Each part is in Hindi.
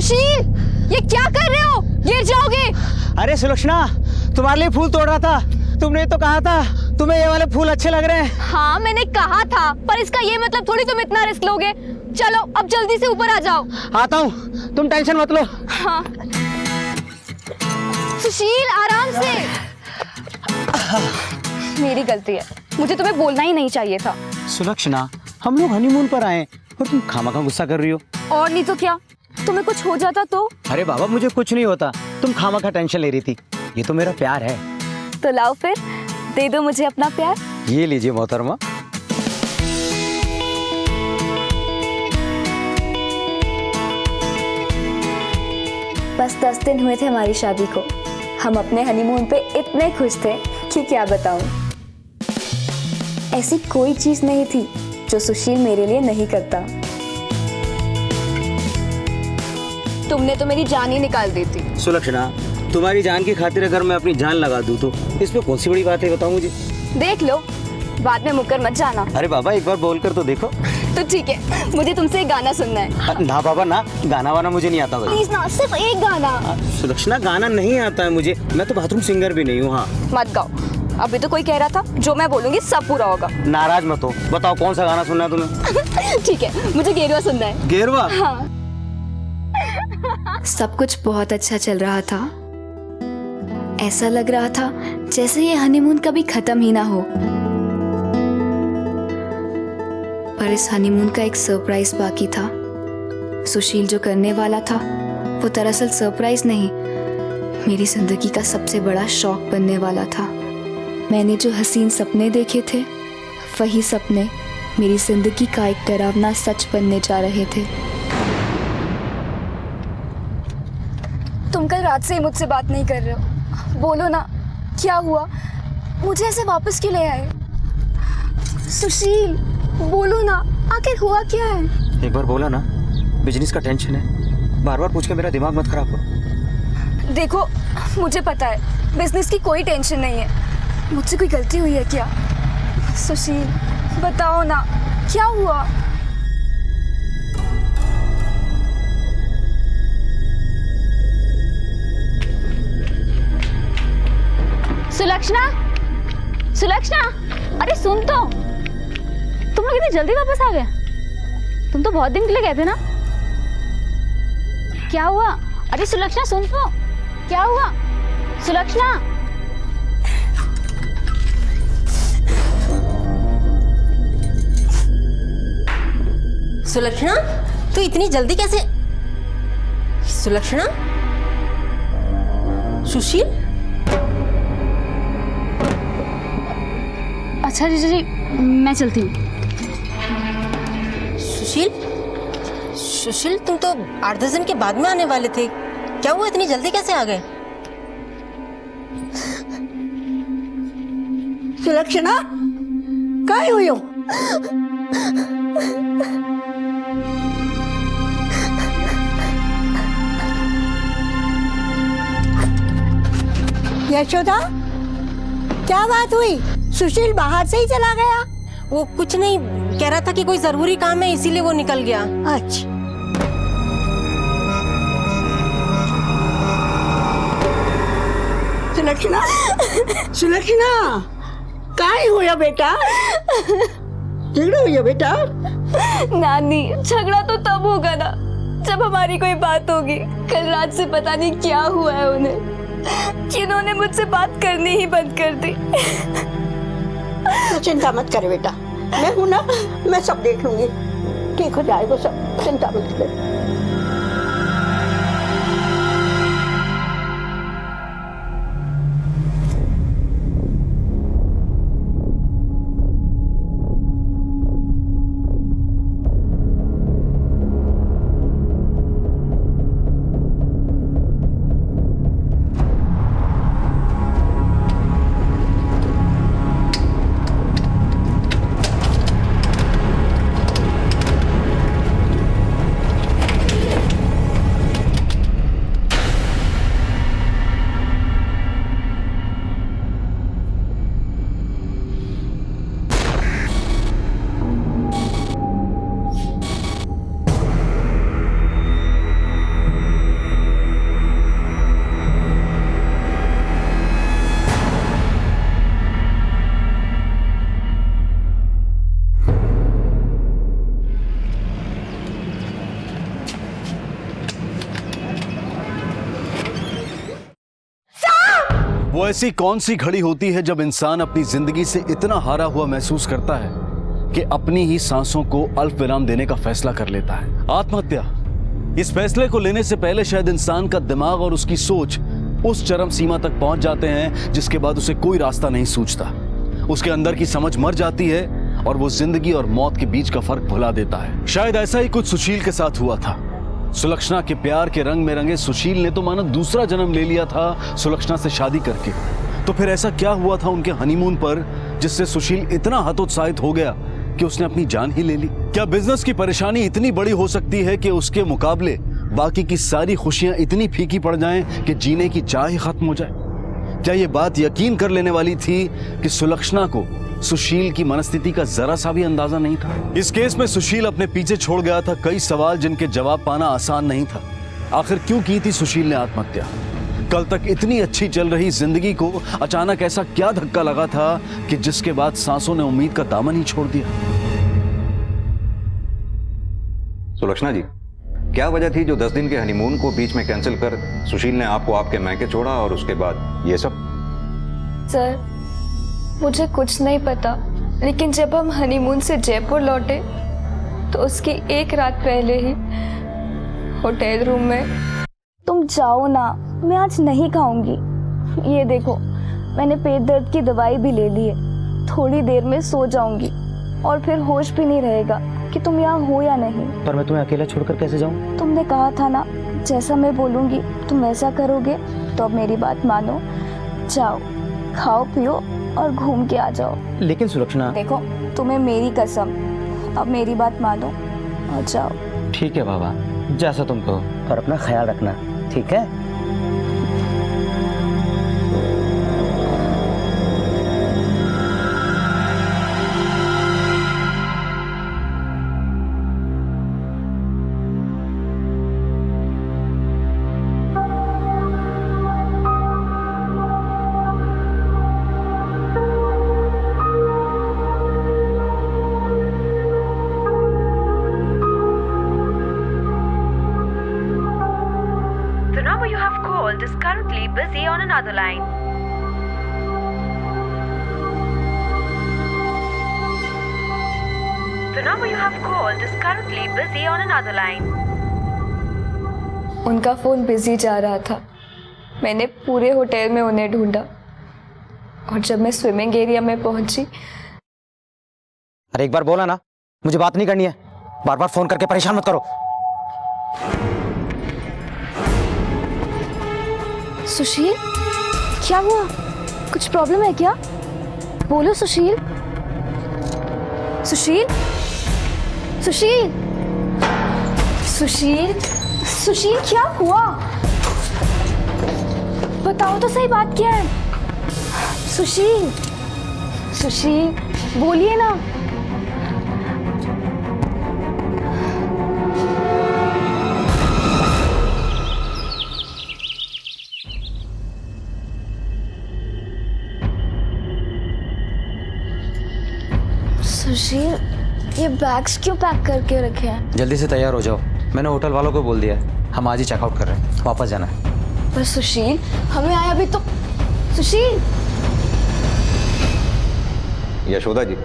सुशील, ये क्या कर रहे हो? गिर जाओगे। अरे सुलक्षणा, तुम्हारे लिए फूल तोड़ रहा था। तुमने तो कहा था तुम्हें ये वाले फूल अच्छे लग रहे हैं। हाँ मैंने कहा था, पर इसका ये मतलब थोड़ी तुम इतना रिस्क लोगे। चलो अब जल्दी से ऊपर आ जाओ। आता हूँ, तुम टेंशन मत लो। हाँ सुशील, आराम से। मेरी गलती है, मुझे तुम्हें बोलना ही नहीं चाहिए था। सुलक्षणा, हम लोग हनीमून पर आए और तुम खामखा गुस्सा कर रही हो। और नहीं तो क्या, तुम्हें कुछ हो जाता तो? अरे बाबा, मुझे कुछ नहीं होता, तुम खामखा टेंशन ले रही थी। ये तो मेरा प्यार है। तो लाओ फिर, दे दो मुझे अपना प्यार। ये लीजिए मोहतरमा। बस 10 दिन हुए थे हमारी शादी को। हम अपने हनीमून पे इतने खुश थे कि क्या बताऊं। ऐसी कोई चीज नहीं थी जो सुशील मेरे लिए नहीं करता। तुमने तो मेरी जान ही निकाल दी थी। सुलक्षणा, तुम्हारी जान की खातिर अगर मैं अपनी जान लगा दूं तो इसमें कौन सी बड़ी बात है, बताओ मुझे। देख लो, बाद में मुकर मत जाना। अरे बाबा, एक बार बोल कर तो देखो। तो ठीक है, मुझे तुमसे एक गाना सुनना है। ना बाबा ना, गाना वाना मुझे नहीं आता। प्लीज ना, सिर्फ एक गाना। सुलक्षणा, गाना नहीं आता है मुझे, मैं तो बाथरूम सिंगर भी नहीं हूँ। हाँ मत गाओ, अभी तो कोई कह रहा था जो मैं बोलूंगी सब पूरा होगा। नाराज मत हो, बताओ कौन सा गाना सुनना है तुम्हें। ठीक है, मुझे गेरुआ सुनना है। गेरुआ? हाँ। सब कुछ बहुत अच्छा चल रहा था। ऐसा लग रहा था जैसे ये हनीमून कभी खत्म ही ना हो। पर इस हनीमून का एक सरप्राइज बाकी था। सुशील जो करने वाला था वो दरअसल सरप्राइज नहीं, मेरी जिंदगी का सबसे बड़ा शौक बनने वाला था। मैंने जो हसीन सपने देखे थे, वही सपने मेरी जिंदगी का एक डरावना सच बनने जा रहे थे। तुम कल रात से ही मुझसे बात नहीं कर रहे हो। बोलो ना, क्या हुआ? मुझे ऐसे वापस क्यों ले आए? सुशील, बोलो ना, आखिर हुआ क्या है? एक बार बोला ना, बिजनेस का टेंशन है। बार बार पूछ के मेरा दिमाग मत खराब करो। देखो, मुझे पता है बिजनेस की कोई टेंशन नहीं है। मुझसे कोई गलती हुई है क्या? सुशील, बताओ ना, क्या हुआ? सुलक्षणा, सुलक्षणा, अरे सुन तो, तुम लोग इतनी जल्दी वापस आ गए? तुम तो बहुत दिन के लिए गए थे ना। क्या हुआ? अरे सुलक्षणा सुन तो, क्या हुआ? सुलक्षणा, सुलक्षणा, तू इतनी जल्दी कैसे? सुलक्षणा, सुशील? अच्छा जीजा जी, मैं चलती हूँ। सुशील, सुशील, तुम तो 8-10 दिन के बाद में आने वाले थे। क्या हुआ, इतनी जल्दी कैसे आ गए? सुलक्षणा, काय हुयो? यशोदा, क्या बात हुई? सुशील बाहर से ही चला गया? वो कुछ नहीं, कह रहा था कि कोई जरूरी काम है इसीलिए वो निकल गया। अच्छा। सुलक्षणा, सुलक्षणा, काय हुआ बेटा? झगड़ा हुआ बेटा? नानी, झगड़ा तो तब होगा ना जब हमारी कोई बात होगी। कल रात से पता नहीं क्या हुआ है उन्हें, जिन्होंने मुझसे बात करनी ही बंद कर दी। चिंता मत कर बेटा, मैं हूं ना, मैं सब देख लूंगी। ठीक हो जाएगा सब, चिंता मत कर। वो ऐसी कौन सी घड़ी होती है जब इंसान अपनी जिंदगी से इतना हारा हुआ महसूस करता है कि अपनी ही सांसों को अल्प विराम देने का फैसला कर लेता है? आत्महत्या। इस फैसले को लेने से पहले शायद इंसान का दिमाग और उसकी सोच उस चरम सीमा तक पहुंच जाते हैं जिसके बाद उसे कोई रास्ता नहीं सूझता। उसके अंदर की समझ मर जाती है और वो जिंदगी और मौत के बीच का फर्क भुला देता है। शायद ऐसा ही कुछ सुशील के साथ हुआ था। सुलक्षणा के प्यार के रंग में रंगे सुशील ने तो मानो दूसरा जन्म ले लिया था सुलक्षणा से शादी करके। तो फिर ऐसा क्या हुआ था उनके हनीमून पर जिससे सुशील इतना हतोत्साहित हो गया कि उसने अपनी जान ही ले ली? क्या बिजनेस की परेशानी इतनी बड़ी हो सकती है कि उसके मुकाबले बाकी की सारी खुशियां इतनी फीकी पड़ जाएं कि जीने की चाह ही खत्म हो जाए? क्या ये बात यकीन कर लेने वाली थी कि सुलक्षणा को सुशील की मनस्थिति का जरा सा भी अंदाजा नहीं था? इस केस में सुशील अपने पीछे छोड़ गया था कई सवाल जिनके जवाब पाना आसान नहीं था। आखिर क्यों की थी सुशील ने आत्महत्या? कल तक इतनी अच्छी चल रही जिंदगी को अचानक ऐसा क्या धक्का लगा था कि जिसके बाद सांसों ने उम्मीद का दामन ही छोड़ दिया? सुलक्षणा जी, क्या वजह थी जो 10 दिन के हनीमून को बीच में कैंसिल कर सुशील ने आपको आपके मायके छोड़ा और उसके बाद ये सब? सर, मुझे कुछ नहीं पता, लेकिन जब हम हनीमून से जयपुर लौटे तो उसकी एक रात पहले ही होटल रूम में, तुम जाओ ना, मैं आज नहीं खाऊंगी। ये देखो, मैंने पेट दर्द की दवाई भी ले ली है। थोड़ी देर में सो जाऊंगी और फिर होश भी नहीं रहेगा कि तुम यहाँ हो या नहीं। पर मैं तुम्हें अकेला छोड़कर कैसे जाऊं? तुमने कहा था ना, जैसा मैं बोलूंगी तुम वैसा करोगे, तो अब मेरी बात मानो। जाओ, खाओ पियो और घूम के आ जाओ। लेकिन सुलक्षणा, देखो, तुम्हें मेरी कसम, अब मेरी बात मानो और जाओ। ठीक है बाबा, जैसा तुम कहो, और अपना ख्याल रखना, ठीक है? is currently busy on another line. The number you have called is currently busy on another line. उनका फ़ोन बिजी जा रहा था। मैंने पूरे होटल में उन्हें ढूंढा और जब मैं स्विमिंग एरिया में पहुंची। अरे एक बार बोला ना, मुझे बात नहीं करनी है। बार बार फोन करके परेशान मत करो। सुशील, क्या हुआ? कुछ प्रॉब्लम है क्या? बोलो सुशील। सुशील, सुशील, सुशील, सुशील, क्या हुआ? बताओ तो सही, बात क्या है? सुशील, सुशील, बोलिए ना। सुशील, ये बैग्स क्यों पैक करके रखे हैं? जल्दी से तैयार हो जाओ, मैंने होटल वालों को बोल दिया है, हम आज ही चेकआउट कर रहे हैं, वापस जाना है। पर सुशील, हमें आया भी तो। सुशील, यशोदा जी,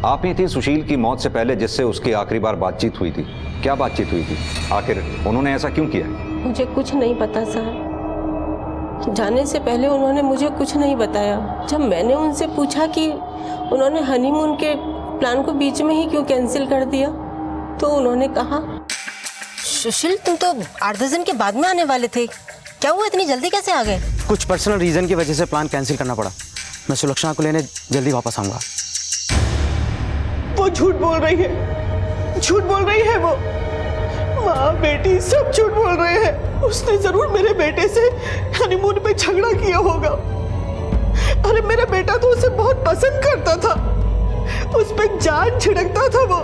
आप ही थी सुशील की मौत से पहले जिससे उसकी आखिरी बार बातचीत हुई थी। क्या बातचीत हुई थी? आखिर उन्होंने ऐसा क्यों किया? मुझे कुछ नहीं पता साहब। जाने से पहले उन्होंने मुझे कुछ नहीं बताया। जब मैंने उनसे पूछा कि उन्होंने हनीमून के प्लान को बीच में ही क्यों कैंसिल कर दिया, तो उन्होंने कहा, सुशील तुम तो 8-10 दिन के बाद में आने वाले थे, क्या हुआ इतनी जल्दी कैसे आ गए? कुछ पर्सनल रीजन की वजह से प्लान कैंसिल करना पड़ा। मैं सुलक्षणा को लेने जल्दी वापस आऊंगा। वो झूठ बोल रही है, झूठ बोल रही है वो। माँ बेटी सब झूठ बोल रहे हैं। उसने जरूर मेरे बेटे से हनीमून पे झगड़ा किया होगा। अरे मेरा बेटा तो उसे बहुत पसंद करता था, उस पे जान छिड़कता था वो,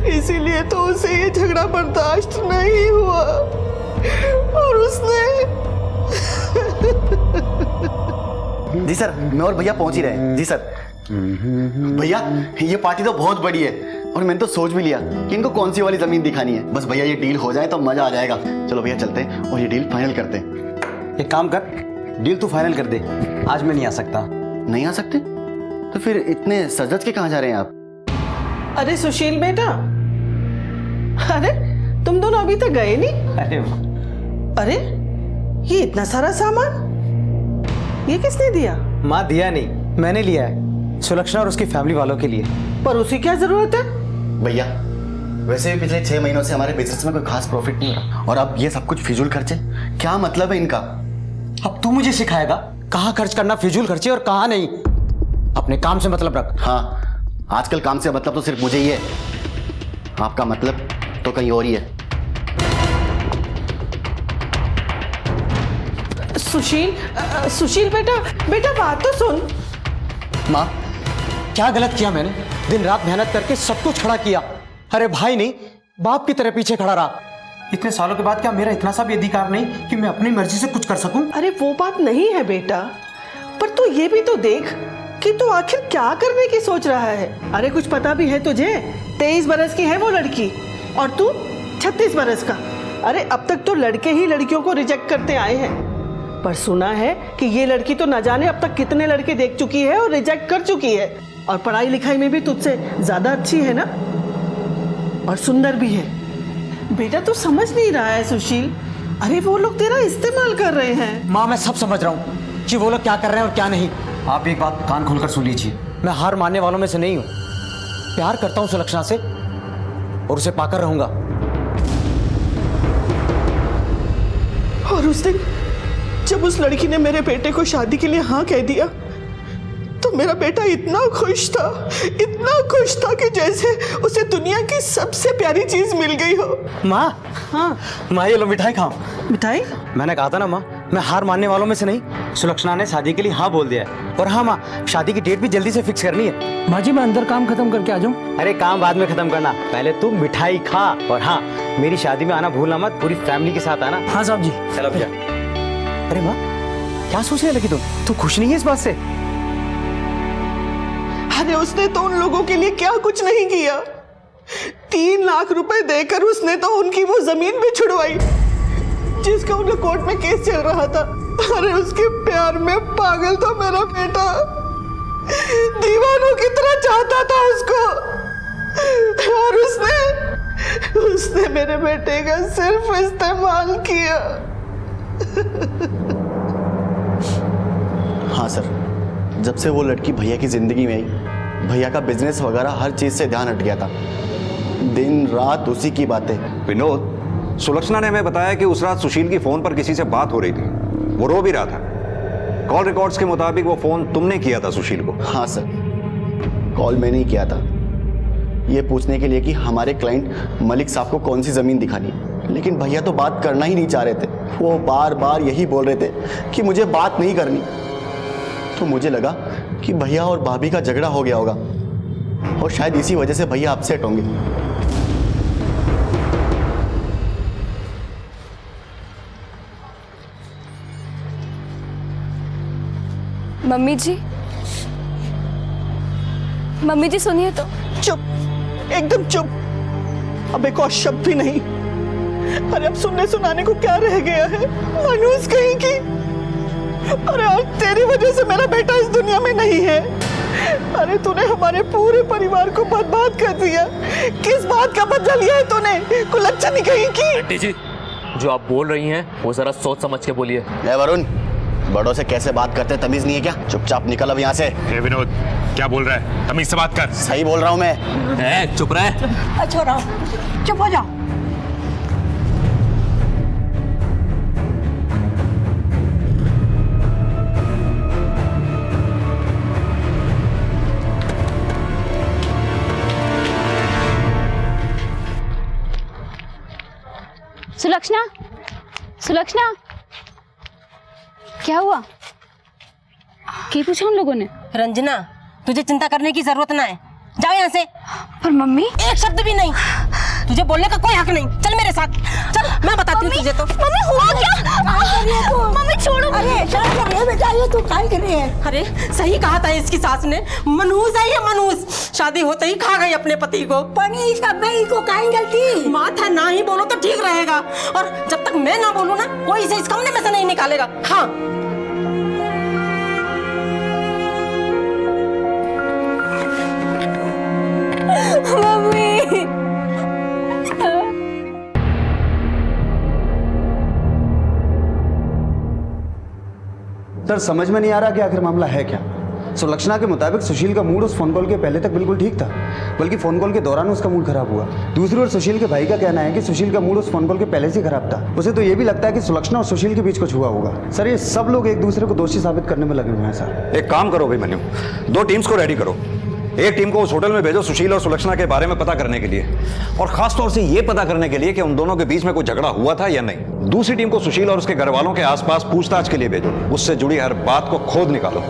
इसीलिए तो उसे ये झगड़ा बर्दाश्त नहीं हुआ और उसने। जी सर, मैं और भैया पहुंच ही रहे हैं। जी सर। भैया ये पार्टी तो बहुत बड़ी है और मैंने तो सोच भी लिया कि इनको कौन सी वाली जमीन दिखानी है। बस भैया ये डील हो जाए तो मजा आ जाएगा। चलो भैया चलते हैं और ये डील फाइनल करते हैं। एक काम कर, डील तू फाइनल कर दे, आज मैं नहीं आ सकता। नहीं आ सकते? तो फिर इतने सजद के कहाँ जा रहे हैं आप? अरे सुशील बेटा, अरे तुम दोनों अभी तक गए नहीं? अरे अरे ये इतना सारा सामान ये किसने दिया? माँ दिया नहीं, मैंने लिया है सुलक्षणा और उसकी फैमिली वालों के लिए। पर उसे क्या जरूरत है? भैया वैसे भी पिछले 6 महीनों से हमारे बिजनेस में कोई खास प्रॉफिट नहीं हो रहा, और अब ये सब कुछ फिजूल खर्चे, क्या मतलब है इनका? अब तू मुझे सिखाएगा कहाँ खर्च करना फिजूल खर्चे और कहाँ नहीं। अपने काम से मतलब रख। हाँ, आजकल काम से मतलब तो सिर्फ मुझे ही है, आपका मतलब तो कहीं और ही है। सुशील बेटा, बेटा बात तो सुन। माँ क्या गलत किया मैंने? दिन रात मेहनत करके सब कुछ खड़ा किया, अरे भाई नहीं बाप की तरह पीछे खड़ा रहा। इतने सालों के बाद क्या मेरा इतना सा भी अधिकार नहीं कि मैं अपनी मर्जी से कुछ कर सकूं? अरे वो बात नहीं है बेटा, पर तू ये भी तो देख कि तू आखिर क्या करने की सोच रहा है। अरे कुछ पता भी है तुझे? 23 बरस की है वो लड़की और तू 36 बरस का। अरे अब तक तो लड़के ही लड़कियों को रिजेक्ट करते आए हैं, पर सुना है कि ये लड़की तो न जाने अब तक कितने लड़के देख चुकी है और रिजेक्ट कर चुकी है, और पढ़ाई लिखाई में भी तुझसे ज्यादा अच्छी है ना, और सुंदर भी है। बेटा तू समझ नहीं रहा है सुशील, अरे वो लोग तेरा इस्तेमाल कर रहे हैं। माँ मैं सब समझ रहा हूँ कि वो लोग क्या कर रहे हैं और क्या नहीं। आप एक बात कान खोलकर सुन लीजिए, मैं हार मानने वालों में से नहीं हूँ। प्यार करता हूँ सुलक्षणा से और उसे पाकर रहूंगा। और उस दिन जब उस लड़की ने मेरे बेटे को शादी के लिए हाँ कह दिया तो मेरा बेटा इतना खुश था कि जैसे उसे दुनिया की सबसे प्यारी चीज मिल गई हो। माँ, हाँ माँ ये लो मिठाई खाओ। मिठाई? मैंने कहा था ना माँ, मैं हार मानने वालों में से नहीं। सुलक्षणा ने शादी के लिए हाँ बोल दिया है, और हाँ माँ शादी की डेट भी जल्दी से फिक्स करनी है। माँ जी मैं अंदर काम खत्म करके आ जाऊँ? अरे काम बाद में खत्म करना, पहले तू मिठाई खा। और हाँ मेरी शादी में आना भूलना मत, पूरी फैमिली के साथ आना। हाँ साहब जी। चलो भैया। अरे माँ क्या सोचने लगी तू खुश नहीं है इस बात से? अरे उसने तो उन लोगों के लिए क्या कुछ नहीं किया। 3 लाख रुपए देकर उसने तो उनकी वो जमीन भी छुड़वाई जिसका उनका कोर्ट में केस चल रहा था। अरे उसके प्यार में पागल था मेरा बेटा, दीवानों की तरह चाहता था उसको, और उसने मेरे बेटे का सिर्फ इस्तेमाल किया। हाँ सर, जब से वो लड़की भैया की जिंदगी में आई, भैया का बिजनेस वगैरह हर चीज से ध्यान हट गया था। दिन रात उसी की बातें। विनोद, सुलक्षणा ने हमें बताया कि उस रात सुशील की फोन पर किसी से बात हो रही थी, वो रो भी रहा था। कॉल रिकॉर्ड्स के मुताबिक वो फोन तुमने किया था सुशील को? हाँ सर, कॉल मैंने ही किया था, ये पूछने के लिए कि हमारे क्लाइंट मलिक साहब को कौन सी जमीन दिखानी है, लेकिन भैया तो बात करना ही नहीं चाह रहे थे। वो बार बार यही बोल रहे थे कि मुझे बात नहीं करनी। तो मुझे लगा कि भैया और भाभी का झगड़ा हो गया होगा, और शायद इसी वजह से भैया अपसेट होंगे। मम्मी जी सुनिए तो। चुप, एकदम चुप, अब एक और शब्द भी नहीं। अरे अब सुनने सुनाने को क्या रह गया है? मनूस कहीं की। अरे आज तेरी वजह से मेरा बेटा इस दुनिया में नहीं है। अरे तूने हमारे पूरे परिवार को बर्बाद कर दिया। किस बात का बदला लिया है तूने? कुलच्छनी कहीं की। आंटी जी, जो आप बोल रही हैं वो जरा सोच समझ के बोलिए। वरुण, बड़ों से कैसे बात करते, तमीज नहीं है क्या? चुपचाप निकल अब यहाँ से। विनोद क्या बोल रहा है? तमीज से बात कर। सही बोल रहा हूँ मैं। चुप रहे। छोड़ो, चुप हो जाओ। सुलक्षणा क्या हुआ? क्या पूछा उन लोगों ने? रंजना, तुझे चिंता करने की जरूरत ना है, जाओ यहाँ से। पर मम्मी, एक शब्द भी नहीं, तुझे बोलने का कोई हक नहीं। चल मेरे साथ, चल मैं बताती हूँ तुझे। तो मम्मी हुआ क्या? मम्मी छोड़ो। अरे बेटा, ये तू क्या कर रही है? अरे सही कहा था इसकी सास ने, मनहूस है ये मनहूस। शादी होते ही खा गई अपने पति को। पानी इसका भाई को काहे गलती? माथा ना ही बोलो तो ठीक रहेगा, और जब तक मैं ना बोलूँ ना, कोई इसे इस कमरे में से नहीं निकालेगा। हाँ सर समझ में नहीं आ रहा कि आखिर मामला है क्या। सुलक्षणा के मुताबिक सुशील का मूड उस फोन कॉल के पहले तक बिल्कुल ठीक था, बल्कि फोन कॉल के दौरान उसका मूड खराब हुआ। दूसरी ओर सुशील के भाई का कहना है कि सुशील का मूड उस फोन कॉल के पहले से खराब था। उसे तो ये भी लगता है कि सुलक्षणा और सुशील के बीच कुछ हुआ होगा। सर ये सब लोग एक दूसरे को दोषी साबित करने में लगे हुए हैं सर। एक काम करो अभिमन्यु, 2 टीम्स को रेडी करो। एक टीम को उस होटल में भेजो सुशील और सुलक्षणा के बारे में पता करने के लिए, और खास तौर से यह पता करने के लिए कि उन दोनों के बीच में कोई झगड़ा हुआ था या नहीं। दूसरी टीम को सुशील और उसके घर वालों के आसपास पूछताछ के लिए भेजो। उससे जुड़ी हर बात को खोद निकालो,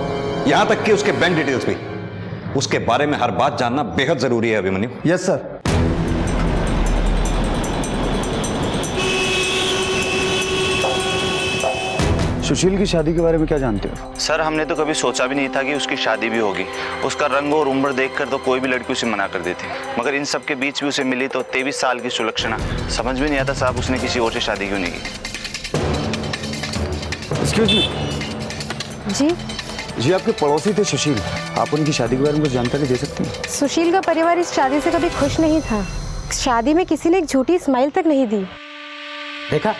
यहां तक कि उसके बैंक डिटेल्स भी। उसके बारे में हर बात जानना बेहद जरूरी है अभिमन्यु। Yes sir. सुशील की शादी के बारे में क्या जानते हो? सर हमने तो कभी सोचा भी नहीं था कि उसकी शादी भी होगी। उसका रंग और उम्र देखकर तो कोई भी लड़की उसे मना कर देती, मगर इन सब के बीच भी उसे मिली तो 23 साल की सुलक्षणा। समझ में नहीं आता साहब उसने किसी और से शादी क्यों नहीं की। Excuse me. जी जी आपके पड़ोसी थे सुशील, आप उनकी शादी के बारे में कुछ जानकारी दे सकती हैं? सुशील का परिवार इस शादी से कभी खुश नहीं था। शादी में किसी ने एक झूठी स्माइल तक नहीं दी। देखा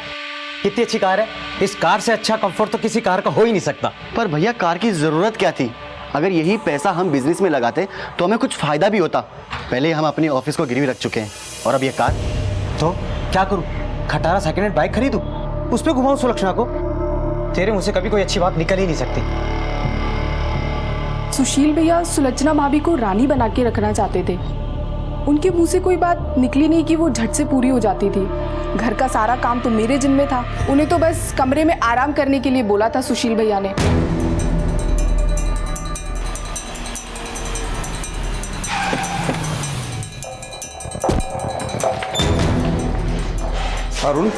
कितनी अच्छी कार है। इस कार से अच्छा कंफर्ट तो किसी कार का हो ही नहीं सकता। पर भैया कार की जरूरत क्या थी? अगर यही पैसा हम बिजनेस में लगाते तो हमें कुछ फायदा भी होता। पहले हम अपने ऑफिस को गिरवी रख चुके हैं और अब ये कार। तो क्या करूं? खटारा सेकेंड हैंड बाइक खरीदूं, उस पर घुमाऊं सुलक्षणा को? तेरे मुंह से कभी कोई अच्छी बात निकल ही नहीं सकती। सुशील भैया सुलक्षणा भाभी को रानी बना के रखना चाहते थे। उनके मुंह से कोई बात निकली नहीं कि वो झट से पूरी हो जाती थी। घर का सारा काम तो मेरे जिम्मे था। उन्हें तो बस कमरे में आराम करने के लिए बोला था सुशील भैया ने। अरुण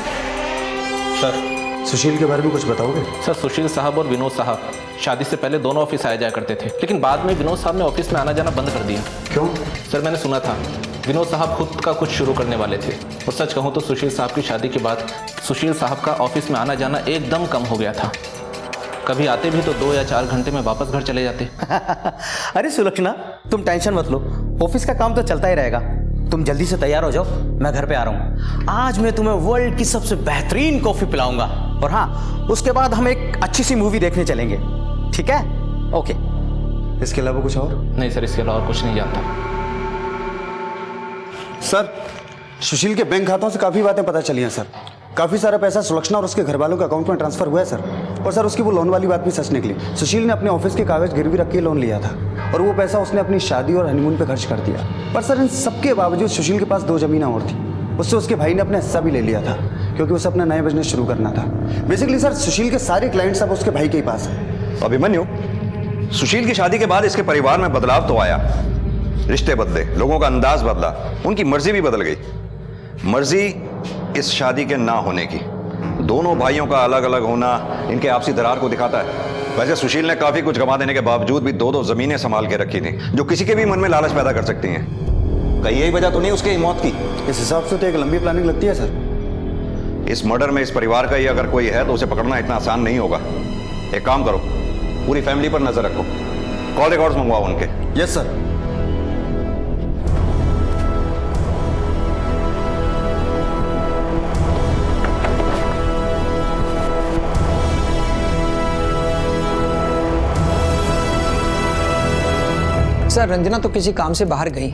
सर, सुशील के बारे में कुछ बताओगे? सर सुशील साहब और विनोद साहब शादी से पहले दोनों ऑफिस आया जाया करते थे, लेकिन बाद में विनोद साहब ने ऑफिस में आना जाना बंद कर दिया। क्यों? सर मैंने सुना था विनोद साहब खुद का कुछ शुरू करने वाले थे, और सच कहूँ तो सुशील साहब की शादी के बाद सुशील साहब का ऑफिस में आना जाना एकदम कम हो गया था। कभी आते भी तो 2 या 4 घंटे में वापस घर चले जाते। अरे सुलक्षणा तुम टेंशन मत लो, ऑफिस का काम तो चलता ही रहेगा। तुम जल्दी से तैयार हो जाओ, मैं घर पे आ रहा हूँ। आज मैं तुम्हें वर्ल्ड की सबसे बेहतरीन कॉफी पिलाऊंगा, और हाँ उसके बाद हम एक अच्छी सी मूवी देखने चलेंगे, ठीक है? ओके। इसके अलावा कुछ और? नहीं सर, इसके अलावा कुछ नहीं जानता। सर सुशील के बैंक खातों से काफ़ी बातें पता चली हैं सर। काफ़ी सारा पैसा सुलक्षणा और उसके घर वालों के अकाउंट में ट्रांसफर हुआ है सर। और सर उसकी वो लोन वाली बात भी सच निकली। सुशील ने अपने ऑफिस के कागज गिरवी रख के लोन लिया था, और वो पैसा उसने अपनी शादी और हनीमून पे खर्च कर दिया। पर सर इन सबके बावजूद सुशील के पास 2 ज़मीनें और थी। उससे उसके भाई ने अपना हिस्सा भी ले लिया था, क्योंकि उसे अपना नया बिजनेस शुरू करना था। बेसिकली सर सुशील के सारे क्लाइंट्स अब उसके भाई के ही पास हैं। अभिमन्यु, सुशील की शादी के बाद इसके परिवार में बदलाव तो आया, रिश्ते बदले, लोगों का अंदाज बदला, उनकी मर्जी भी बदल गई। मर्जी इस शादी के ना होने की। दोनों भाइयों का अलग अलग होना इनके आपसी दरार को दिखाता है। वैसे सुशील ने काफी कुछ गंवा देने के बावजूद भी 2-2 जमीनें संभाल के रखी थी, जो किसी के भी मन में लालच पैदा कर सकती हैं। कहीं यही वजह तो नहीं उसकी मौत की? इस हिसाब से तो एक लंबी प्लानिंग लगती है सर। इस मर्डर में इस परिवार का ही अगर कोई है तो उसे पकड़ना इतना आसान नहीं होगा। एक काम करो, पूरी फैमिली पर नजर रखो, कॉल रिकॉर्ड्स मंगवाओ उनके। Yes sir. सर रंजना तो किसी काम से बाहर गई।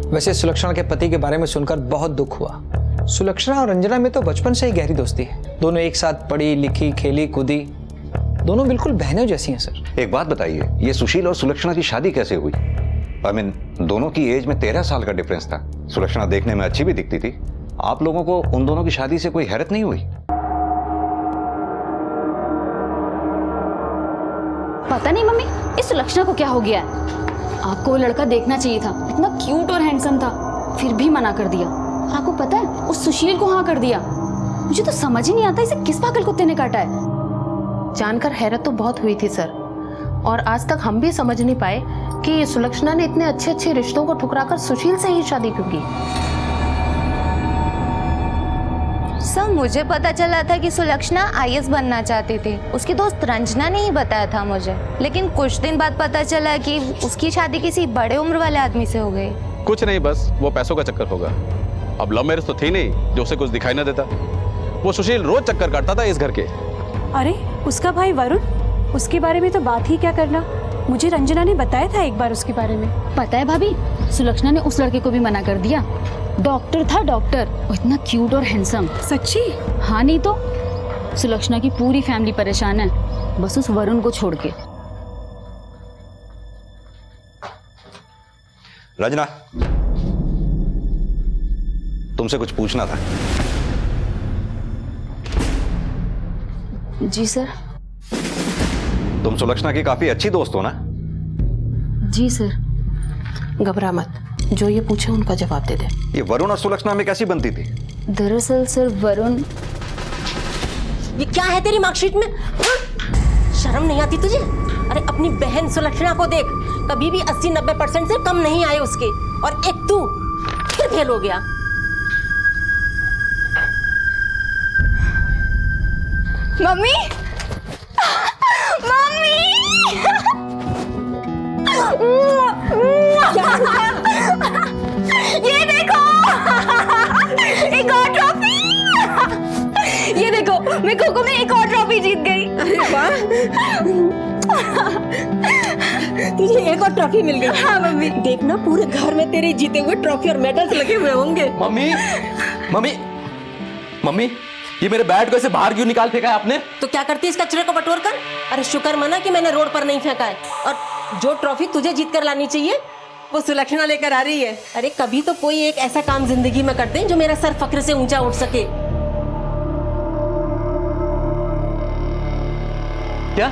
वैसे सुलक्षणा के पति के बारे में सुनकर बहुत दुख हुआ। सुलक्षणा और रंजना में तो बचपन से ही गहरी दोस्ती है। दोनों एक साथ पढ़ी लिखी, खेली कूदी, दोनों बिल्कुल बहनों जैसी हैं सर। एक बात बताइए, ये सुशील और सुलक्षणा की शादी कैसे हुई? दोनों की एज में 13 साल का डिफरेंस था। सुलक्षणा देखने में अच्छी भी दिखती थी। आप लोगों को उन दोनों की शादी से कोई हैरत नहीं हुई? पता नहीं मम्मी, इस सुलक्षणा को क्या हो गया है। आपको वो लड़का देखना चाहिए था, इतना क्यूट और हैंडसम था, फिर भी मना कर दिया। आपको पता है उस सुशील को हाँ कर दिया। मुझे तो समझ ही नहीं आता इसे किस पागल कुत्ते ने काटा है। जानकर हैरत तो बहुत हुई थी सर, और आज तक हम भी समझ नहीं पाए कि सुलक्षणा ने इतने अच्छे अच्छे रिश्तों को ठुकराकर सुशील से ही शादी क्यों की। सर मुझे पता चला था कि सुलक्षणा आईएएस बनना चाहती थी। उसकी दोस्त रंजना ने ही बताया था मुझे, लेकिन कुछ दिन बाद पता चला कि उसकी शादी किसी बड़े उम्र वाले आदमी से हो गई। कुछ नहीं, बस वो पैसों का चक्कर होगा। अब लव मैरिज तो थी नहीं जो उसे कुछ दिखाई ना देता। वो सुशील रोज चक्कर काटता था इस घर के। अरे उसका भाई वरुण, उसके बारे में तो बात ही क्या करना। मुझे रंजना ने बताया था एक बार उसके बारे में। पता है भाभी, सुलक्षणा ने उस लड़के को भी मना कर दिया। डॉक्टर था, डॉक्टर, और इतना क्यूट और हैंडसम। सच्ची? हाँ नहीं तो। सुलक्षणा की पूरी फैमिली परेशान है, बस उस वरुण को छोड़ के। रंजना, तुमसे कुछ पूछना था। जी सर। तुम सुलक्षणा की काफी अच्छी दोस्त हो ना? जी सर। घबरा मत, जो ये पूछे उनका जवाब दे दे। ये वरुण और सुलक्षणा में कैसी बनती थी? दरअसल सर वरुण। ये क्या है तेरी मार्कशीट में? शर्म नहीं आती तुझे? अरे अपनी बहन सुलक्षणा को देख, कभी भी 80-90% से कम नहीं आए उसके, और एक तू फिर फेल हो गया। मम्मी, मम्मी, ये देखो, एक और ट्रॉफी। ये देखो, मैं खो-खो में एक और ट्रॉफी जीत गई। अरे वाह, तुझे एक और ट्रॉफी मिल गई। हाँ मम्मी। देखना पूरे घर में तेरे जीते हुए ट्रॉफी और मेडल्स लगे हुए होंगे। मम्मी, मम्मी, मम्मी, ये मेरे बैट को ऐसे बाहर क्यों निकाल फेंका है आपने? तो क्या करती है, इसका कचरे को बटोर कर? अरे शुक्र मना कि मैंने रोड पर नहीं फेंका है। और जो ट्रॉफी तुझे जीत कर लानी चाहिए वो सुलक्षणा लेकर आ रही है। अरे कभी तो कोई एक ऐसा काम जिंदगी में करते हैं जो मेरा सर फक्र से ऊंचा उठ सके। क्या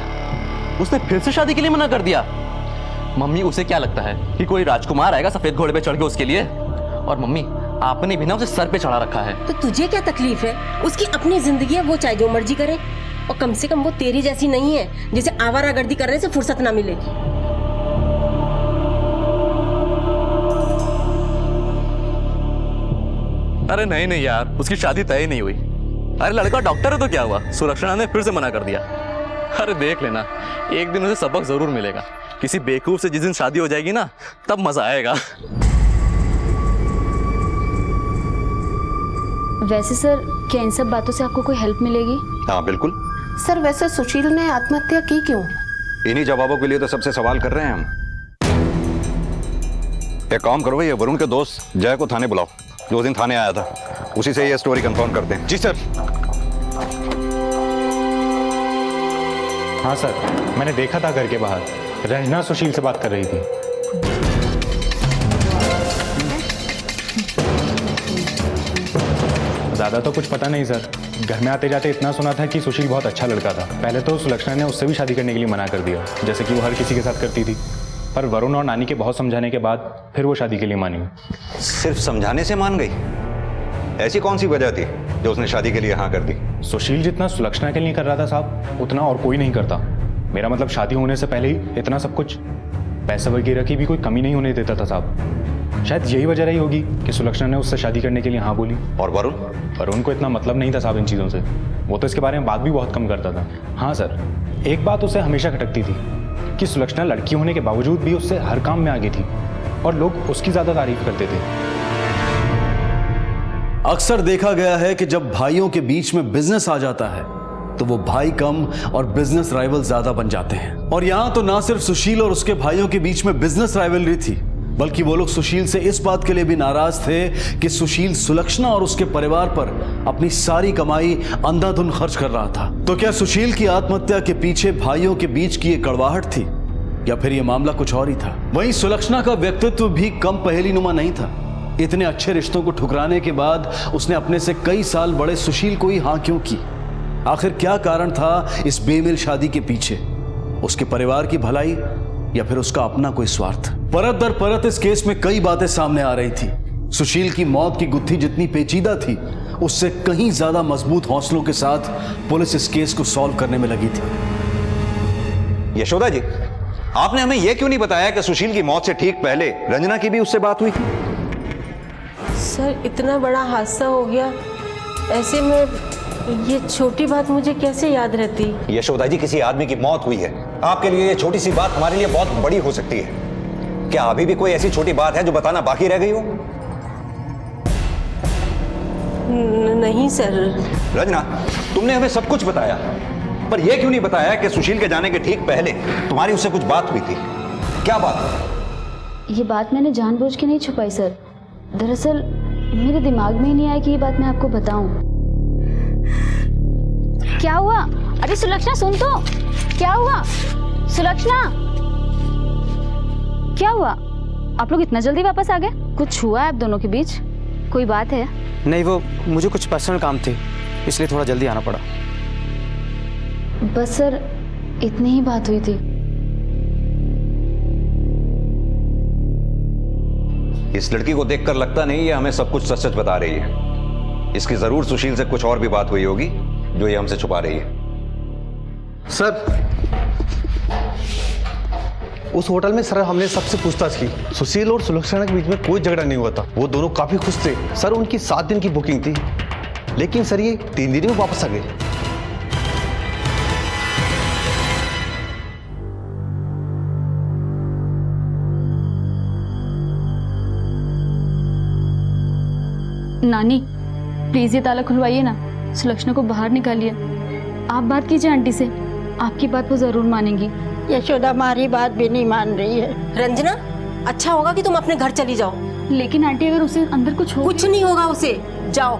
उसने फिर से शादी के लिए मना कर दिया? मम्मी, उसे क्या लगता है कि कोई राजकुमार आएगा सफेद घोड़े पे चढ़ के उसके लिए? और मम्मी, आपने भी ना उसे सर पे चढ़ा रखा है। तो तुझे क्या तकलीफ है? उसकी अपनी जिंदगी है, वो चाहे जो मर्जी करे। और कम से कम वो तेरी जैसी नहीं है जिसे आवारागर्दी करने से फुर्सत ना मिले। अरे नहीं नहीं यार, उसकी शादी तय नहीं हुई। अरे लड़का डॉक्टर है तो क्या हुआ, सुलक्षणा ने फिर से मना कर दिया। अरे देख लेना, एक दिन उसे सबक जरूर मिलेगा। किसी बेवकूफ से जिस दिन शादी हो जाएगी ना, तब मजा आएगा। वैसे सर, क्या इन सब बातों से आपको कोई हेल्प मिलेगी? हाँ बिल्कुल। सर वैसे सुशील ने आत्महत्या की क्यों? इन्हीं जवाबों के लिए तो सबसे सवाल कर रहे हैं हम। एक काम करो, ये वरुण के दोस्त जय को थाने बुलाओ, जो दिन थाने आया था। उसी से ये स्टोरी कंफर्म करते हैं। जी सर। हाँ सर, मैंने देखा था घर के बाहर, रंजना सुशील से बात कर रही थी। ज़्यादा तो कुछ पता नहीं सर, घर में आते जाते इतना सुना था कि सुशील बहुत अच्छा लड़का था। पहले तो सुलक्षणा ने उससे भी शादी करने के लिए मना कर दिया, जैसे कि वो हर किसी के साथ करती थी। पर वरुण और नानी के बहुत समझाने के बाद फिर वो शादी के लिए मानी। सिर्फ समझाने से मान गई? ऐसी कौन सी वजह थी जो उसने शादी के लिए हाँ कर दी? सुशील जितना सुलक्षणा के लिए कर रहा था साहब, उतना और कोई नहीं करता। मेरा मतलब शादी होने से पहले ही इतना सब कुछ, पैसे वगैरह की भी कोई कमी नहीं होने देता था साहब। शायद यही वजह रही होगी कि सुलक्षणा ने उससे शादी करने के लिए हाँ बोली। और वरुण को इतना मतलब नहीं था साहब इन चीज़ों से। वो तो इसके बारे में बात भी बहुत कम करता था। हाँ सर, एक बात उसे हमेशा खटकती थी कि सुलक्षणा लड़की होने के बावजूद भी उससे हर काम में आगे थी और लोग उसकी ज़्यादा तारीफ करते थे। अक्सर देखा गया है कि जब भाइयों के बीच में बिजनेस आ जाता है तो वो भाई कम और बिजनेस राइवल ज्यादा बन जाते हैं। और यहां तो ना सिर्फ सुशील और उसके भाइयों के बीच में बिजनेस राइवलरी थी, बल्कि वो लोग सुशील से इस बात के लिए भी नाराज थे कि सुशील सुलक्षणा और उसके परिवार पर अपनी सारी कमाई अंधाधुंध खर्च कर रहा था। तो क्या सुशील की आत्महत्या के पीछे भाइयों के बीच की ये कड़वाहट थी, या फिर ये मामला कुछ और ही था? वहीं सुलक्षणा का व्यक्तित्व भी कम पहेलीनुमा नहीं था। इतने अच्छे रिश्तों को ठुकराने के बाद उसने अपने से कई साल बड़े सुशील को ही हाँ क्यों की? आखिर क्या कारण था इस बेमिल शादी के पीछे? उसके परिवार की भलाई या फिर उसका अपना कोई स्वार्थ? परत दर परत इस केस में कई बातें सामने आ रही थी। सुशील की मौत की गुत्थी जितनी पेचीदा थी, उससे कहीं ज्यादा मजबूत हौसलों के साथ पुलिस इस केस को सॉल्व करने में लगी थी। यशोदा जी, आपने हमें यह क्यों नहीं बताया कि सुशील की मौत से ठीक पहले रंजना की भी उससे बात हुई थी? सर इतना बड़ा हादसा हो गया, ऐसे में ये छोटी बात मुझे कैसे याद रहती? यशोदा जी, किसी आदमी की मौत हुई है, आपके लिए ये छोटी सी बात हमारे लिए बहुत बड़ी हो सकती है। क्या अभी भी कोई ऐसी छोटी बात है जो बताना बाकी रह गई हो? नहीं सर। रंजना, तुमने हमें सब कुछ बताया, पर यह क्यों नहीं बताया कि सुशील के जाने के ठीक पहले तुम्हारी उससे कुछ बात हुई थी? क्या बात? ये बात मैंने जानबूझ के नहीं छुपाई सर। दरअसल मेरे दिमाग में ही नहीं आया कि ये बात मैं आपको बताऊं। क्या हुआ? अरे सुलक्षणा सुन तो, क्या हुआ? सुलक्षणा, क्या हुआ? आप लोग इतना जल्दी वापस आ गए? कुछ हुआ है आप दोनों के बीच? कोई बात है? नहीं, वो मुझे कुछ पर्सनल काम थे, इसलिए थोड़ा जल्दी आना पड़ा। बस सर, इतनी ही बात हुई थी। इस लड़की को देखकर लगता नहीं ये हमें सब कुछ सच सच बता रही है। इसकी जरूर सुशील से कुछ और भी बात हुई होगी जो ये हमसे छुपा रही है। सर, उस होटल में सर हमने सबसे पूछताछ की। सुशील और सुलक्षणा के बीच में कोई झगड़ा नहीं हुआ था। वो दोनों काफी खुश थे। सर, उनकी 7 दिन की बुकिंग थी, लेकिन सर ये 3 दिन में वापस आ गए। नानी, प्लीज ये ताला खुलवाइए ना, सुलक्षणा को बाहर निकालिए। आप बात कीजिए आंटी से, आपकी बात वो जरूर मानेंगी। यशोदा हमारी बात भी नहीं मान रही है। रंजना, अच्छा होगा कि तुम अपने घर चली जाओ। लेकिन आंटी, अगर उसे अंदर कुछ हो, कुछ नहीं होगा उसे, जाओ।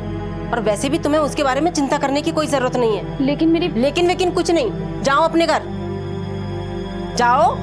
और वैसे भी तुम्हें उसके बारे में चिंता करने की कोई जरूरत नहीं है। लेकिन मेरी लेकिन कुछ नहीं, जाओ अपने घर, जाओ।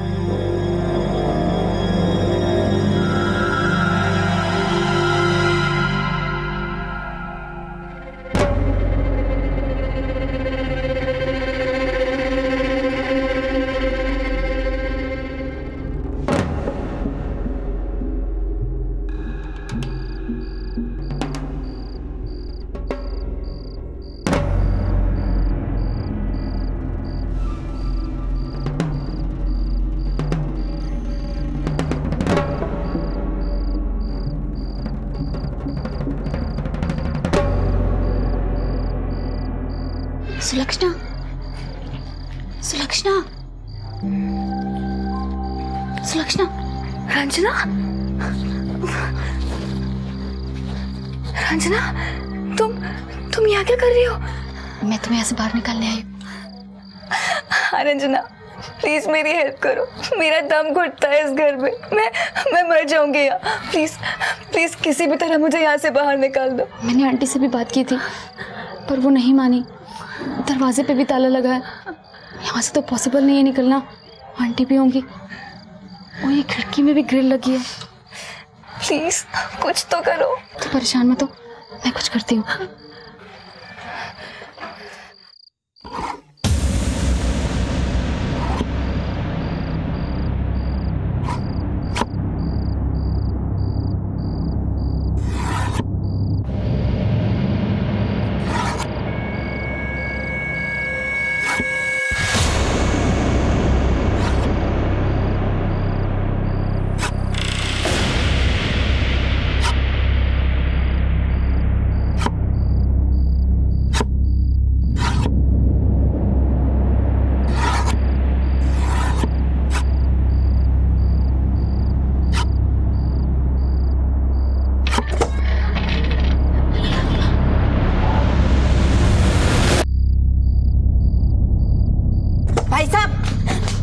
सुलक्षणा, सुलक्षणा, सुलक्षणा, रंजना, रंजना, तुम यहाँ क्या कर रही हो? मैं तुम्हें यहाँ से बाहर निकालने आई हूँ। हाँ रंजना, प्लीज मेरी हेल्प करो, मेरा दम घुटता है इस घर में, मैं मर जाऊंगी यहाँ। प्लीज प्लीज किसी भी तरह मुझे यहाँ से बाहर निकाल दो। मैंने आंटी से भी बात की थी, पर वो नहीं मानी। दरवाजे पे भी ताला लगा है, यहाँ से तो पॉसिबल नहीं है निकलना। आंटी भी होंगी, और ये खिड़की में भी ग्रिल लगी है। प्लीज कुछ तो करो। तो परेशान मत हो, मैं कुछ करती हूँ।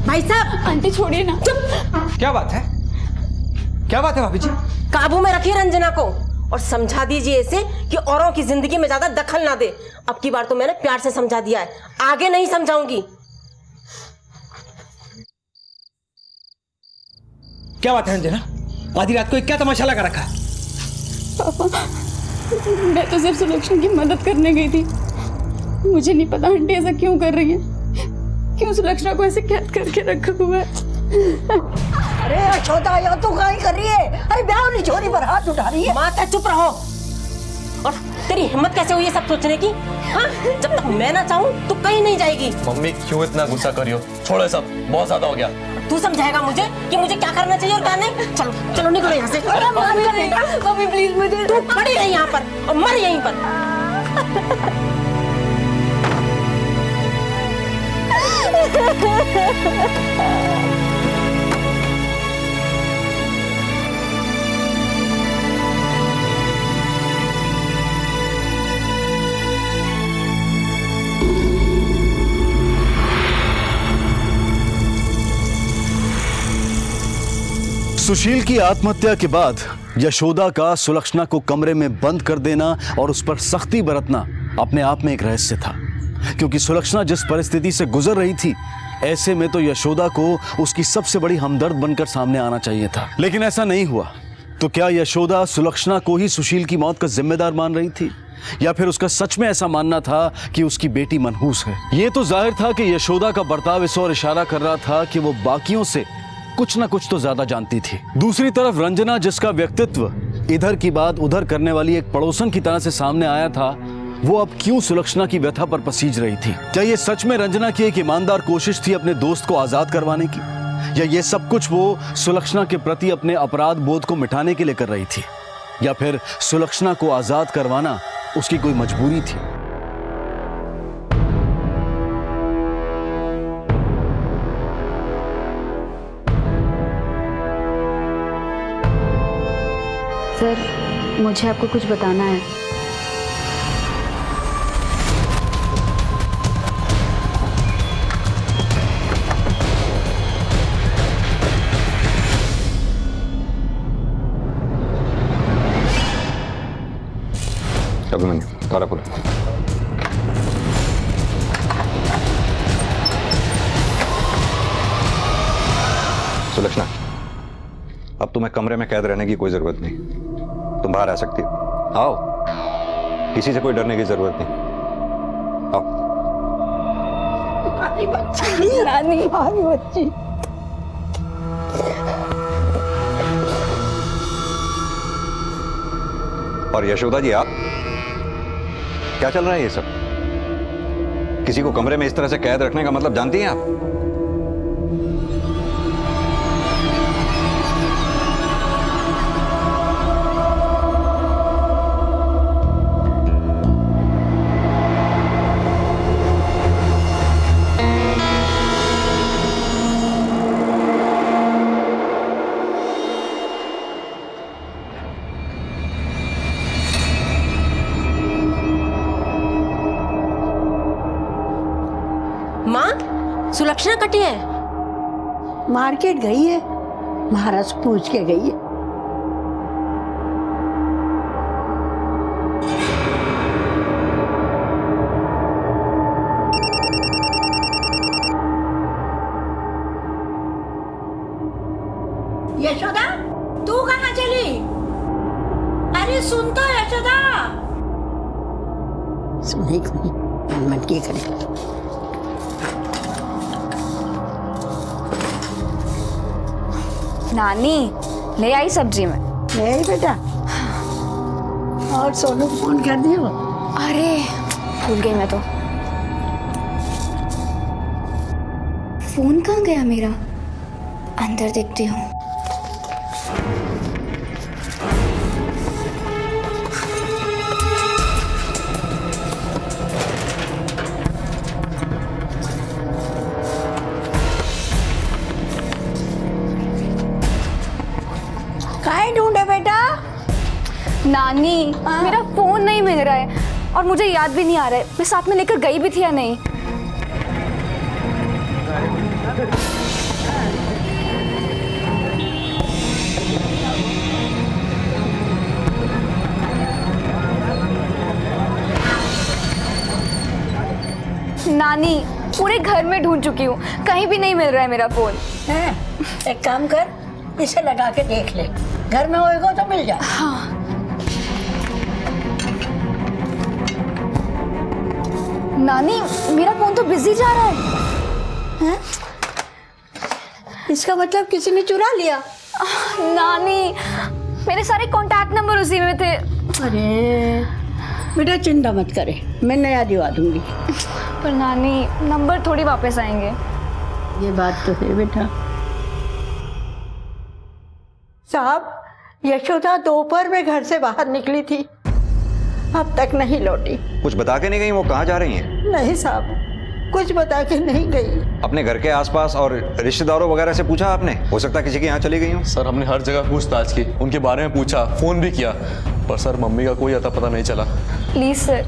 भाई साहब, आंटी छोड़िए ना। चुप। क्या बात है? क्या बात है भाभी जी? काबू में रखिए रंजना को और समझा दीजिए इसे कि औरों की जिंदगी में ज्यादा दखल ना दे। अब की बार तो मैंने प्यार से समझा दिया है, आगे नहीं समझाऊंगी। क्या बात है रंजना? आधी रात को क्या तमाशा लगा रखा है? पापा, मैं तो सिर्फ सुलक्षणा की मदद करने गई थी। मुझे नहीं पता आंटी ऐसा क्यों कर रही है, क्यों सुलक्षणा को ऐसे कैद करके रखा हुआ है। अरे यशोदा, ये तो क्या कर रही है? अरे ब्याह वाली छोरी पर हाथ उठा रही है। माता चुप रहो। और तेरी हिम्मत कैसे हुई है सब सोचने की? हाँ, जब तक मैं ना चाहूँ तो कहीं नहीं जाएगी। मम्मी क्यों इतना गुस्सा कर रही हो? छोड़ो सब, बहुत ज्यादा हो गया। तू समझाएगा मुझे कि मुझे क्या करना चाहिए और क्या नहीं? चलो चलो निकलो यहाँ से। मम्मी प्लीज मुझे, तू पड़ी रही यहाँ पर और मर यहीं पर। सुशील की आत्महत्या के बाद यशोदा का सुलक्षणा को कमरे में बंद कर देना और उस पर सख्ती बरतना अपने आप में एक रहस्य था, क्योंकि सुलक्षणा जिस परिस्थिति से गुजर रही थी ऐसे में तो यशोदा को उसकी सबसे बड़ी हमदर्द बनकर सामने आना चाहिए था, लेकिन ऐसा नहीं हुआ। तो क्या यशोदा सुलक्षणा को ही सुशील की मौत का जिम्मेदार मान रही थी, या फिर उसका सच में ऐसा मानना था कि उसकी बेटी मनहूस है? ये तो जाहिर था कि यशोदा का बर्ताव इस ओर इशारा कर रहा था कि वो बाकियों से कुछ ना कुछ तो ज्यादा जानती थी। दूसरी तरफ रंजना, जिसका व्यक्तित्व इधर की बात उधर करने वाली एक पड़ोसन की तरह से सामने आया था, वो अब क्यों सुलक्षणा की व्यथा पर पसीज रही थी? क्या ये सच में रंजना की एक ईमानदार कोशिश थी अपने दोस्त को आजाद करवाने की, या ये सब कुछ वो सुलक्षणा के प्रति अपने अपराध बोध को मिटाने के लिए कर रही थी, या फिर सुलक्षणा को आजाद करवाना उसकी कोई मजबूरी थी? सर, मुझे आपको कुछ बताना है। अभिमन्यु, तारापुर। सुलक्षणा, अब तुम्हें कमरे में कैद रहने की कोई जरूरत नहीं, तुम बाहर आ सकती हो। आओ, किसी से कोई डरने की जरूरत नहीं, आओ। हमारी बच्ची, रानी, हमारी बच्ची। और यशोदा जी, आप क्या चल रहा है ये सब? किसी को कमरे में इस तरह से कैद रखने का मतलब जानती हैं आप? माँ, सुलक्षणा कटी है। मार्केट गई है, महाराज पूछ के गई है। यशोदा, तू कहाँ चली? अरे सुन तो यशोदा। सुने मन की करे। नानी, ले आई सब्जी में। ले आई बेटा। और सोनू को फोन कर दियो? अरे भूल गई मैं तो। फोन कहाँ गया मेरा? अंदर देखती हूँ। काहे ढूंढे बेटा? नानी, मेरा फोन नहीं मिल रहा है और मुझे याद भी नहीं आ रहा है मैं साथ में लेकर गई भी थी या नहीं। नानी, पूरे घर में ढूंढ चुकी हूँ, कहीं भी नहीं मिल रहा है मेरा फोन। एक काम कर, इसे लगा के देख ले, घर में होएगा तो मिल जाए। हाँ। नानी, मेरा फोन तो बिजी जा रहा है। इसका मतलब किसी ने चुरा लिया? नानी, मेरे सारे कांटेक्ट नंबर उसी में थे। अरे बेटा चिंता मत करे, मैं नया दिवा दूंगी। पर नानी, नंबर थोड़ी वापस आएंगे। ये बात तो है बेटा। साहब, यशोदा दोपहर में घर से बाहर निकली थी, अब तक नहीं लौटी। कुछ बता के नहीं गई वो कहाँ जा रही हैं? नहीं साहब, कुछ बता के नहीं गई। अपने घर के आसपास और रिश्तेदारों वगैरह से पूछा आपने? हो सकता है किसी के यहाँ चली गई हो। सर हमने हर जगह पूछताछ की, उनके बारे में पूछा, फोन भी किया, पर सर मम्मी का कोई अता पता नहीं चला। प्लीज़ सर,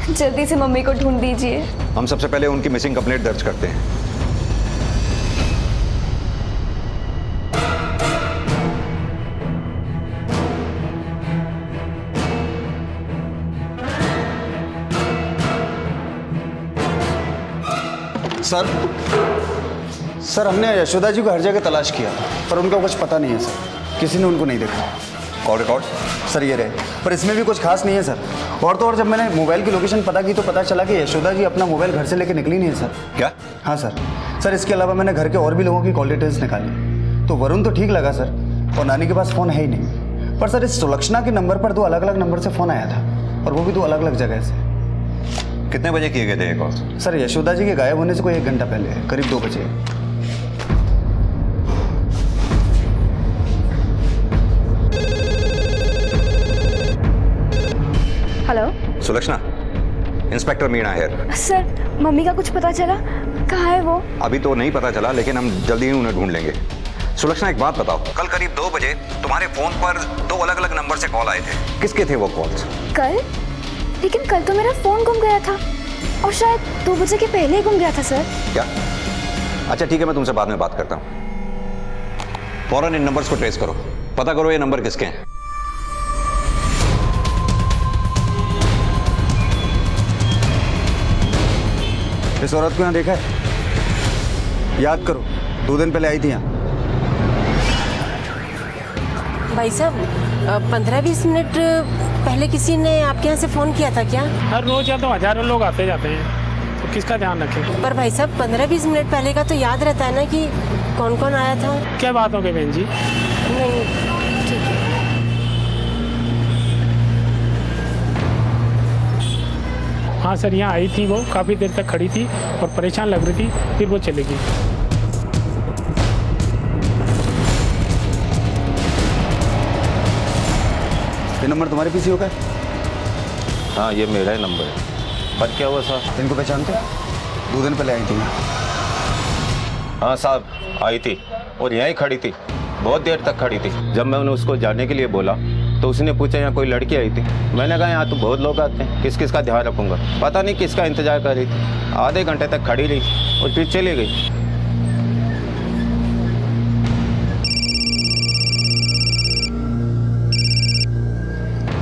जल्दी से मम्मी को ढूंढ दीजिए। हम सबसे पहले उनकी मिसिंग कंप्लेंट दर्ज करते हैं। सर हमने यशोदा जी को हर जगह तलाश किया पर उनका कुछ पता नहीं है सर, किसी ने उनको नहीं देखा। कॉल रिकॉर्ड सर ये रहे, पर इसमें भी कुछ खास नहीं है सर। और तो और जब मैंने मोबाइल की लोकेशन पता की तो पता चला कि यशोदा जी अपना मोबाइल घर से लेकर निकली नहीं है सर। क्या? हाँ सर इसके अलावा मैंने घर के और भी लोगों की कॉल डिटेल्स निकाली तो वरुण तो ठीक लगा सर, और नानी के पास फ़ोन है ही नहीं। पर सर इस सुलक्षणा के नंबर पर 2 अलग अलग नंबर से फ़ोन आया था और वो भी 2 अलग अलग जगह से। कितने बजे किए गए थे ये कॉल? सर यशोदा जी के गायब होने से कोई 1 घंटा पहले, करीब 2 बजे। हेलो सुलक्षणा, इंस्पेक्टर मीणा है। सर मम्मी का कुछ पता चला? कहाँ है वो? अभी तो नहीं पता चला लेकिन हम जल्दी ही उन्हें ढूंढ लेंगे। सुलक्षणा एक बात बताओ, कल करीब 2 बजे तुम्हारे फोन पर 2 अलग अलग नंबर से कॉल आए थे, किसके थे वो कॉल्स? कल? लेकिन कल तो मेरा फोन गुम गया था और शायद 2 बजे के पहले ही गुम गया था सर। क्या? अच्छा ठीक है, मैं तुमसे बाद में बात करता हूँ। फौरन इन नंबर्स को ट्रेस करो, पता करो ये नंबर किसके हैं। इस औरत को यहाँ देखा है? याद करो 2 दिन पहले आई थी यहाँ। भाई साहब 15-20 मिनट पहले किसी ने आपके यहाँ से फ़ोन किया था क्या? हर रोज या तो हजारों लोग आते जाते हैं, तो किसका ध्यान रखें? पर भाई साहब 15-20 मिनट पहले का तो याद रहता है ना कि कौन कौन आया था। क्या बात हो गई बहन जी? नहीं ठीक है। हाँ सर, यहाँ आई थी वो, काफ़ी देर तक खड़ी थी और परेशान लग रही थी, फिर वो चली गई। ये नंबर तुम्हारे पीछे होगा? हाँ ये मेरा ही नंबर है। पर क्या हुआ साहब? इनको पहचानते? 2 दिन पहले आई थी। हाँ साहब आई थी और यहीं खड़ी थी, बहुत देर तक खड़ी थी। जब मैंने उसको जाने के लिए बोला तो उसने पूछा यहाँ कोई लड़की आई थी। मैंने कहा यहाँ तो बहुत लोग आते हैं, किस किस का ध्यान रखूँगा। पता नहीं किसका इंतजार कर रही थी, आधे घंटे तक खड़ी रही और फिर चली गई।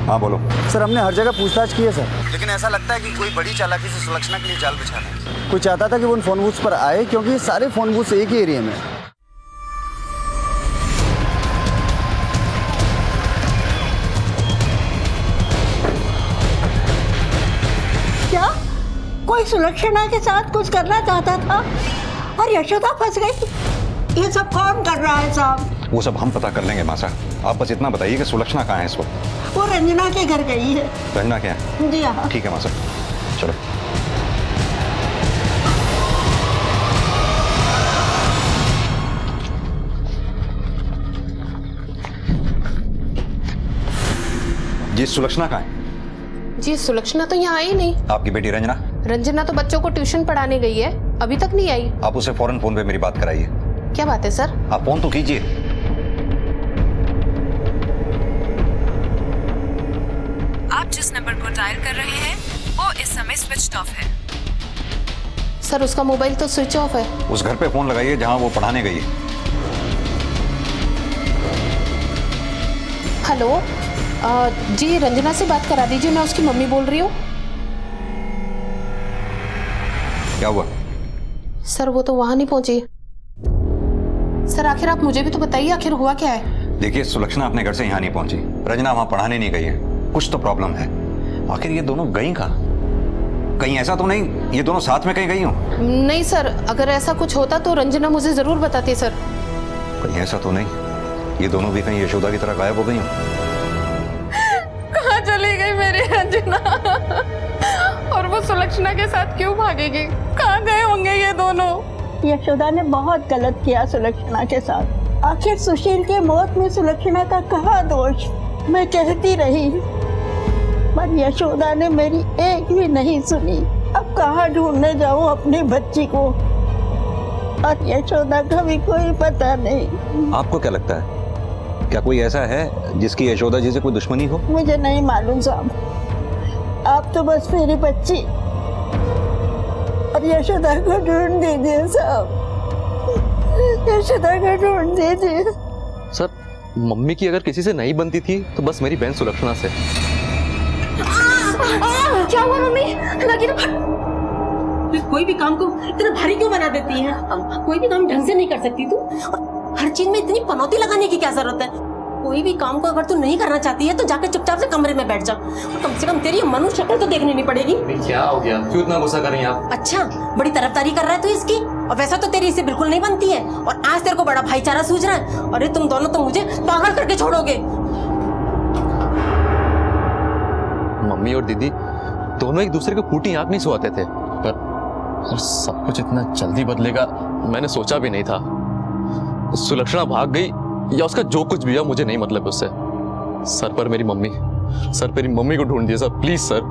हाँ बोलो। सर हमने हर जगह पूछताछ की है सर, लेकिन ऐसा लगता है कि कोई बड़ी चालाकी से सुलक्षणा के लिए जाल बिछा रहा है। कोई चाहता था कि वो उन फोन बूथ्स पर आए क्योंकि सारे फोन बूथ्स एक ही एरिया में। क्या कोई सुलक्षणा के साथ कुछ करना चाहता था और यशोदा फंस गई? ये सब कौन कर रहा है साहब? वो सब हम पता कर लेंगे मासा, आप बस इतना बताइए कि सुलक्षणा कहाँ है इस वक्त? वो रंजना के घर गई है। रंजना क्या है? जी हाँ। ठीक है मासा, चलो। जी सुलक्षणा कहाँ है? जी सुलक्षणा तो यहाँ आई नहीं। आपकी बेटी रंजना? रंजना तो बच्चों को ट्यूशन पढ़ाने गई है, अभी तक नहीं आई। आप उसे फौरन फोन पे मेरी बात कराइए। क्या बात है सर? आप फोन तो कीजिए। आप जिस नंबर को डायल कर रहे हैं वो इस समय स्विच ऑफ है। सर उसका मोबाइल तो स्विच ऑफ है। उस घर पे फोन लगाइए जहां वो पढ़ाने गई है। हेलो जी रंजना से बात करा दीजिए, मैं उसकी मम्मी बोल रही हूँ। क्या हुआ? सर वो तो वहां नहीं पहुंची। सर आखिर आप मुझे भी तो बताइए, आखिर हुआ क्या है? देखिए सुलक्षणा अपने घर से यहाँ नहीं पहुंची, रंजना वहां पढ़ाने नहीं गई है, कुछ तो प्रॉब्लम है। आखिर ये दोनों गई कहाँ? कहीं ऐसा तो नहीं ये दोनों साथ में कहीं गई हो? नहीं सर, अगर ऐसा कुछ होता तो रंजना मुझे जरूर बताती सर। कहीं ऐसा तो नहीं ये दोनों भी कहीं यशोदा की तरह गायब हो गई हो? कहाँ चली गई मेरी रंजना? और वो सुलक्षणा के साथ क्यों भागेगी? कहाँ गए होंगे ये दोनों? यशोदा ने बहुत गलत किया सुलक्षणा के साथ। आखिर सुशील के मौत में सुलक्षणा का कहाँ दोष? मैं कहती रही पर यशोदा ने मेरी एक भी नहीं सुनी। अब कहाँ ढूंढने जाऊं अपनी बच्ची को, और यशोदा का भी कोई पता नहीं। आपको क्या लगता है, क्या कोई ऐसा है जिसकी यशोदा जी से कोई दुश्मनी हो? मुझे नहीं मालूम साहब, आप तो बस मेरी बच्ची और यशोदा को ढूंढ दीजिए साहब, यशोदा को ढूंढ दीजिए। सर मम्मी की अगर किसी से नहीं बनती थी तो बस मेरी बहन सुलक्षणा से। क्या हुआ मम्मी? लगी ना कोई भी काम को इतना भारी क्यों बना देती है? कोई भी काम ढंग से नहीं कर सकती तू? हर चीज में इतनी पनौती लगाने की क्या जरूरत है? कोई भी काम को अगर तू नहीं करना चाहती है तो जाकर चुपचाप से कमरे में बैठ जा, और कम से कम तेरी मनुष्य शक्ल तो देखनी नहीं पड़ेगी। क्या हो गया, क्यों इतना गुस्सा कर रही हैं आप? अच्छा, बड़ी तरफदारी कर रहा है तू इसकी, और वैसा तो तेरी इससे बिल्कुल नहीं बनती है, और आज तेरे को बड़ा भाईचारा सूझ रहा है। अरे तुम दोनों तो मुझे पागल करके छोड़ोगे। मम्मी और दीदी दोनों एक दूसरे को फूटी आंख नहीं सोते थे, पर सब कुछ इतना जल्दी बदलेगा मैंने सोचा भी नहीं था। सुलक्षणा भाग गई या उसका जो कुछ भी है मुझे नहीं मतलब उससे। सर पर मेरी मम्मी को ढूंढ दिया सर, प्लीज सर।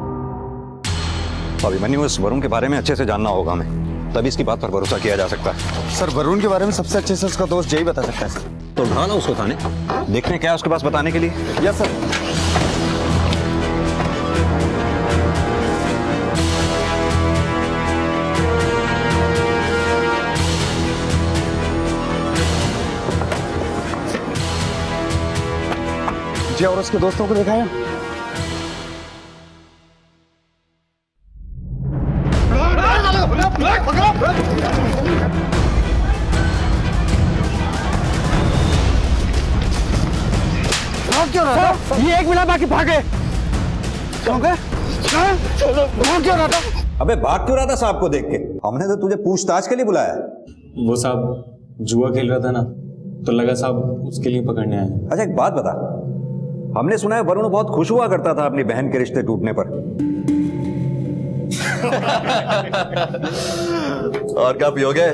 अभिमन्यु, इस वरुण के बारे में अच्छे से जानना होगा हमें, तभी इसकी बात पर भरोसा किया जा सकता है। सर वरुण के बारे में सबसे अच्छे से उसका दोस्त यही बता सकता है सर। तो उठा लो उसको थाने, देखने क्या है उसके पास बताने के लिए। Yes sir. जी, और उसके दोस्तों को दिखाया? क्यों रहा था? ये एक मिला बाकी भागे। क्यों गए? क्यों रहा था? अबे भाग क्यों रहा था साहब को देख के? हमने तो तुझे पूछताछ के लिए बुलाया। वो साहब जुआ खेल रहा था ना, तो लगा साहब उसके लिए पकड़ने आए। अच्छा एक बात बता, हमने सुना है वरुण बहुत खुश हुआ करता था अपनी बहन के रिश्ते टूटने पर। और क्या पियोगे?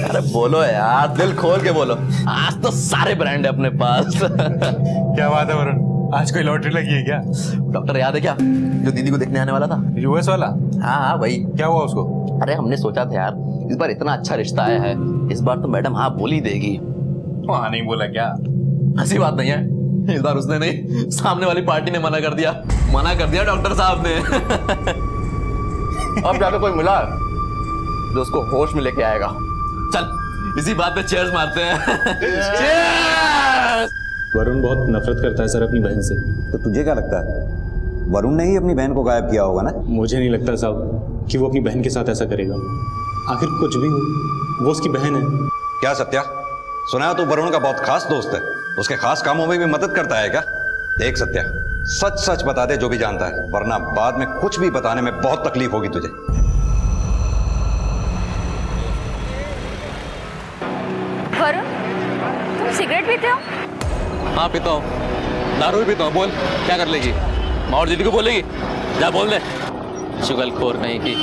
अरे बोलो यार, दिल खोल के बोलो, आज तो सारे ब्रांड है अपने पास। क्या बात है वरुण, आज कोई लॉटरी लगी है क्या? डॉक्टर याद है क्या, जो दीदी को देखने आने वाला था? यूएस वाला? हाँ भाई। क्या हुआ उसको? अरे हमने सोचा था यार, इस बार इतना अच्छा रिश्ता आया है, इस बार तो मैडम हाँ बोल ही देगी। हाँ नहीं बोला क्या? ऐसी बात नहीं है, इस बार उसने नहीं, सामने वाली पार्टी ने मना कर दिया डॉक्टर साहब ने। अब जाकर कोई मिला जो उसको होश में लेके आएगा। चल इसी बात पे चेयर्स मारते हैं। वरुण बहुत नफरत करता है सर अपनी बहन से। तो तुझे क्या लगता है, वरुण ने ही अपनी बहन को गायब किया होगा ना? मुझे नहीं लगता साहब कि वो अपनी बहन के साथ ऐसा करेगा। आखिर कुछ भी हो, वो उसकी बहन है। क्या सत्या, सुना है तू वरुण का बहुत खास दोस्त है, उसके खास कामों में भी मदद करता है क्या? देख सत्या, सच सच बता दे जो भी जानता है, वरना बाद में कुछ भी बताने में बहुत तकलीफ होगी तुझे। वरुण, तुम सिगरेट पीते हो? हाँ पीता हूँ, दारू भी पीता हूँ। बोल क्या कर लेगी? माँ और दीदी को बोलेगी? जा बोल दे, चुगलखोर नहीं की।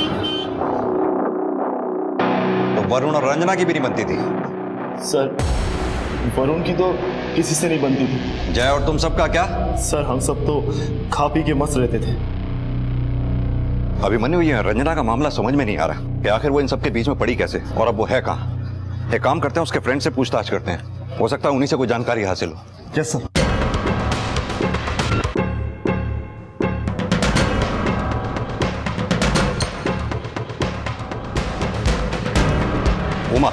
तो वरुण और रंजना की भी नहीं बनती थी? सर वरुण की तो किसी से नहीं बनती थी। जय और तुम सबका क्या? सर हम सब तो खा पी के मस्त रहते थे। अभिमन्यु, ये रंजना का मामला समझ में नहीं आ रहा कि आखिर वो इन सबके बीच में पड़ी कैसे, और अब वो है कहाँ? एक काम करते हैं, उसके फ्रेंड से पूछताछ करते हैं, हो सकता है उन्हीं से कोई जानकारी हासिल हो। Yes sir. उमा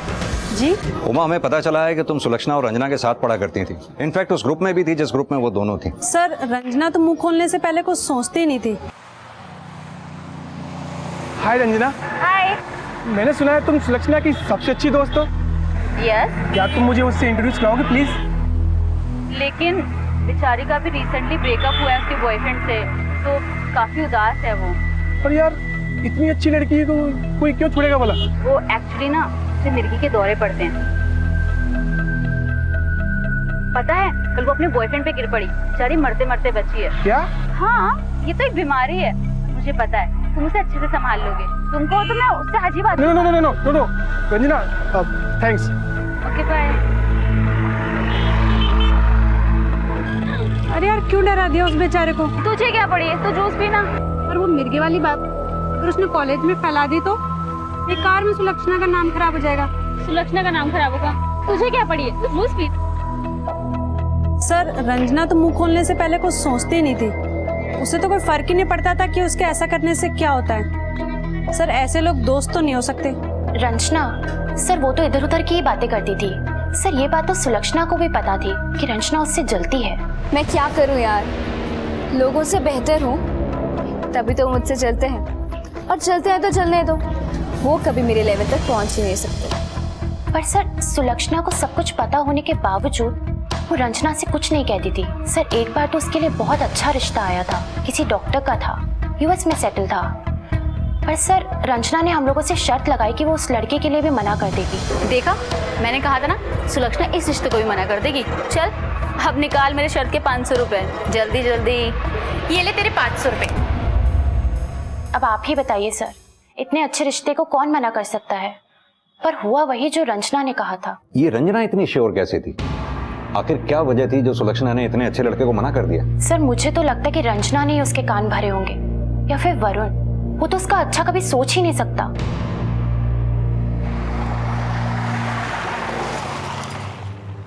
जी? उमा, हमें पता चला है कि तुम सुलक्षणा और रंजना के साथ पढ़ा करती थी। इनफैक्ट उस ग्रुप में भी थी जिस ग्रुप में वो दोनों थी। सर रंजना तो मुंह खोलने से पहले कुछ सोचती नहीं थी। हाय रंजना। हाय। मैंने सुना है तुम सुलक्षणा की सबसे अच्छी दोस्त हो। यस। क्या तुम मुझे उससे इंट्रोड्यूस कराओगे प्लीज? लेकिन बेचारी का भी रिसेंटली ब्रेकअप हुआ है उसके बॉयफ्रेंड से, तो काफी उदास है वो। पर यार इतनी अच्छी लड़की है तो कोई क्यों छोड़ेगा बोला? वो एक्चुअली ना उसे मिर्गी के दौरे पड़ते हैं। पता है कल वो अपने बॉयफ्रेंड पे गिर पड़ी, बेचारी मरते मरते बची है। क्या? हाँ ये तो एक बीमारी है, मुझे पता है। तुम उसे अच्छे से संभाल लोगे, तुमको तो मैं उससे आज ही बात। No no no no no no Ranjana, thanks. Okay bye. अरे यार क्यों डरा दिया उस बेचारे को? तुझे क्या पड़ी है, तू जूस पीना। और वो मिर्गे वाली बात अगर उसने कॉलेज में फैला दी तो बेकार में सुलक्षणा का नाम खराब हो जाएगा। सुलक्षणा का नाम खराब होगा, तुझे क्या पड़ी है, तू जूस पी। सर रंजना तो मुंह खोलने से पहले कुछ सोचती ही नहीं थी। उसे तो कोई फर्क ही नहीं पड़ता था कि उसके ऐसा करने से क्या होता है। सर ऐसे लोग दोस्त तो नहीं हो सकते। रंजना सर वो तो इधर उधर की ही बातें करती थी। सर ये बात तो सुलक्षणा को भी पता थी कि रंजना उससे जलती है। मैं क्या करूं यार, लोगों से बेहतर हूँ तभी तो मुझसे चलते हैं, और चलते हैं तो चलने दो, वो कभी मेरे लेवल तक पहुंच ही नहीं सकते। पर सर सुलक्षणा को सब कुछ पता होने के बावजूद वो रंजना से कुछ नहीं कहती थी। सर एक बार तो उसके लिए बहुत अच्छा रिश्ता आया था, किसी डॉक्टर का था, यूएस में सेटल था। पर सर रंजना ने हम लोगों से शर्त लगाई कि वो उस लड़के के लिए भी मना कर देगी। देखा, मैंने कहा था ना, सुलक्षणा इस रिश्ते को भी मना कर देगी। चल अब निकाल मेरे शर्ट के 500 रुपए, जल्दी जल्दी। ये ले तेरे 500 रुपए। अब आप ही बताइए सर, इतने अच्छे रिश्ते को कौन मना कर सकता है? पर हुआ वही जो रंजना ने कहा था। ये रंजना इतनी श्योर कैसे थी? आखिर क्या वजह थी जो सुलक्षणा ने इतने अच्छे लड़के को मना कर दिया? सर मुझे तो लगता है कि रंजना ने उसके कान भरे होंगे, या फिर वरुण। वो तो उसका अच्छा कभी सोच ही नहीं सकता।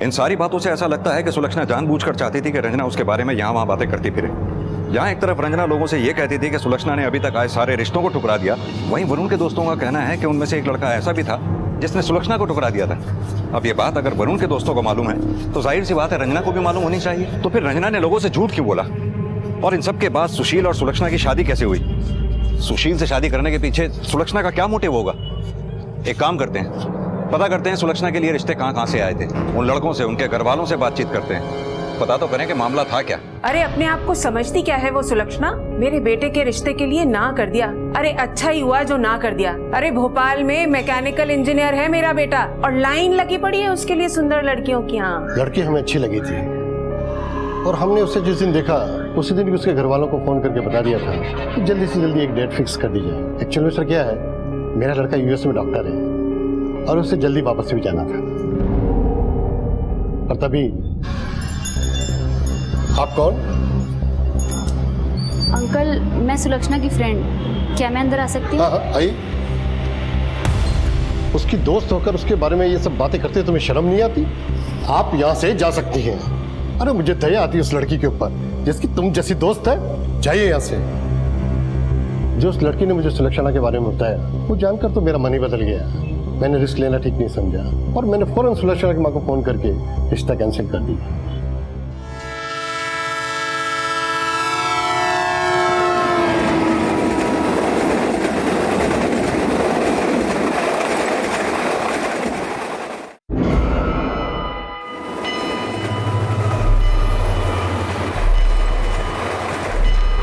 इन सारी बातों से ऐसा लगता है कि सुलक्षणा जानबूझकर चाहती थी कि रंजना उसके बारे में यहाँ वहां बातें करती फिरे। जहां एक तरफ रंजना लोगों से यह कहती थी कि सुलक्षणा ने अभी तक आए सारे रिश्तों को ठुकरा दिया, वहीं वरुण के दोस्तों का कहना है कि उनमें से एक लड़का ऐसा भी था जिसने सुलक्षणा को ठुकरा दिया था। अब ये बात अगर वरुण के दोस्तों को मालूम है तो जाहिर सी बात है रंजना को भी मालूम होनी चाहिए। तो फिर रंजना ने लोगों से झूठ क्यों बोला? और इन सब के बाद सुशील और सुलक्षणा की शादी कैसे हुई? सुशील से शादी करने के पीछे सुलक्षणा का क्या मोटिव होगा? एक काम करते हैं, पता करते हैं सुलक्षणा के लिए रिश्ते कहाँ से आए थे। उन लड़कों से, उनके घर वालों से बातचीत करते हैं, पता तो करें कि मामला था क्या। अरे अपने आप को समझती क्या है वो सुलक्षणा? मेरे बेटे के रिश्ते के लिए ना कर दिया। अरे अच्छा ही हुआ जो ना कर दिया। अरे भोपाल में मैकेनिकल इंजीनियर है मेरा बेटा, और लाइन लगी पड़ी है उसके लिए सुंदर लड़कियों की। यहाँ लड़की हमें अच्छी लगी थी, और हमने उसे जिस दिन देखा उसी दिन भी उसके घर वालों को फोन करके बता दिया था कि जल्दी से जल्दी एक डेट फिक्स कर दी जाए। एक्चुअल में सर क्या है, मेरा लड़का यूएस में डॉक्टर है और उसे जल्दी वापस भी जाना था। और तभी आप कौन? अंकल मैं सुलक्षणा की फ्रेंड, क्या मैं अंदर आ सकती हूँ? हाँ आई। उसकी दोस्त होकर उसके बारे में ये सब बातें करते तुम्हें शर्म नहीं आती? आप यहाँ से जा सकती हैं। अरे मुझे दया आती है उस लड़की के ऊपर जिसकी तुम जैसी दोस्त है। जाइए यहाँ से। जो उस लड़की ने मुझे सुलक्षणा के बारे में बताया वो जानकर तो मेरा मन ही बदल गया। मैंने रिस्क लेना ठीक नहीं समझा और मैंने फौरन सुलक्षणा की माँ को फोन करके रिश्ता कैंसिल कर दिया।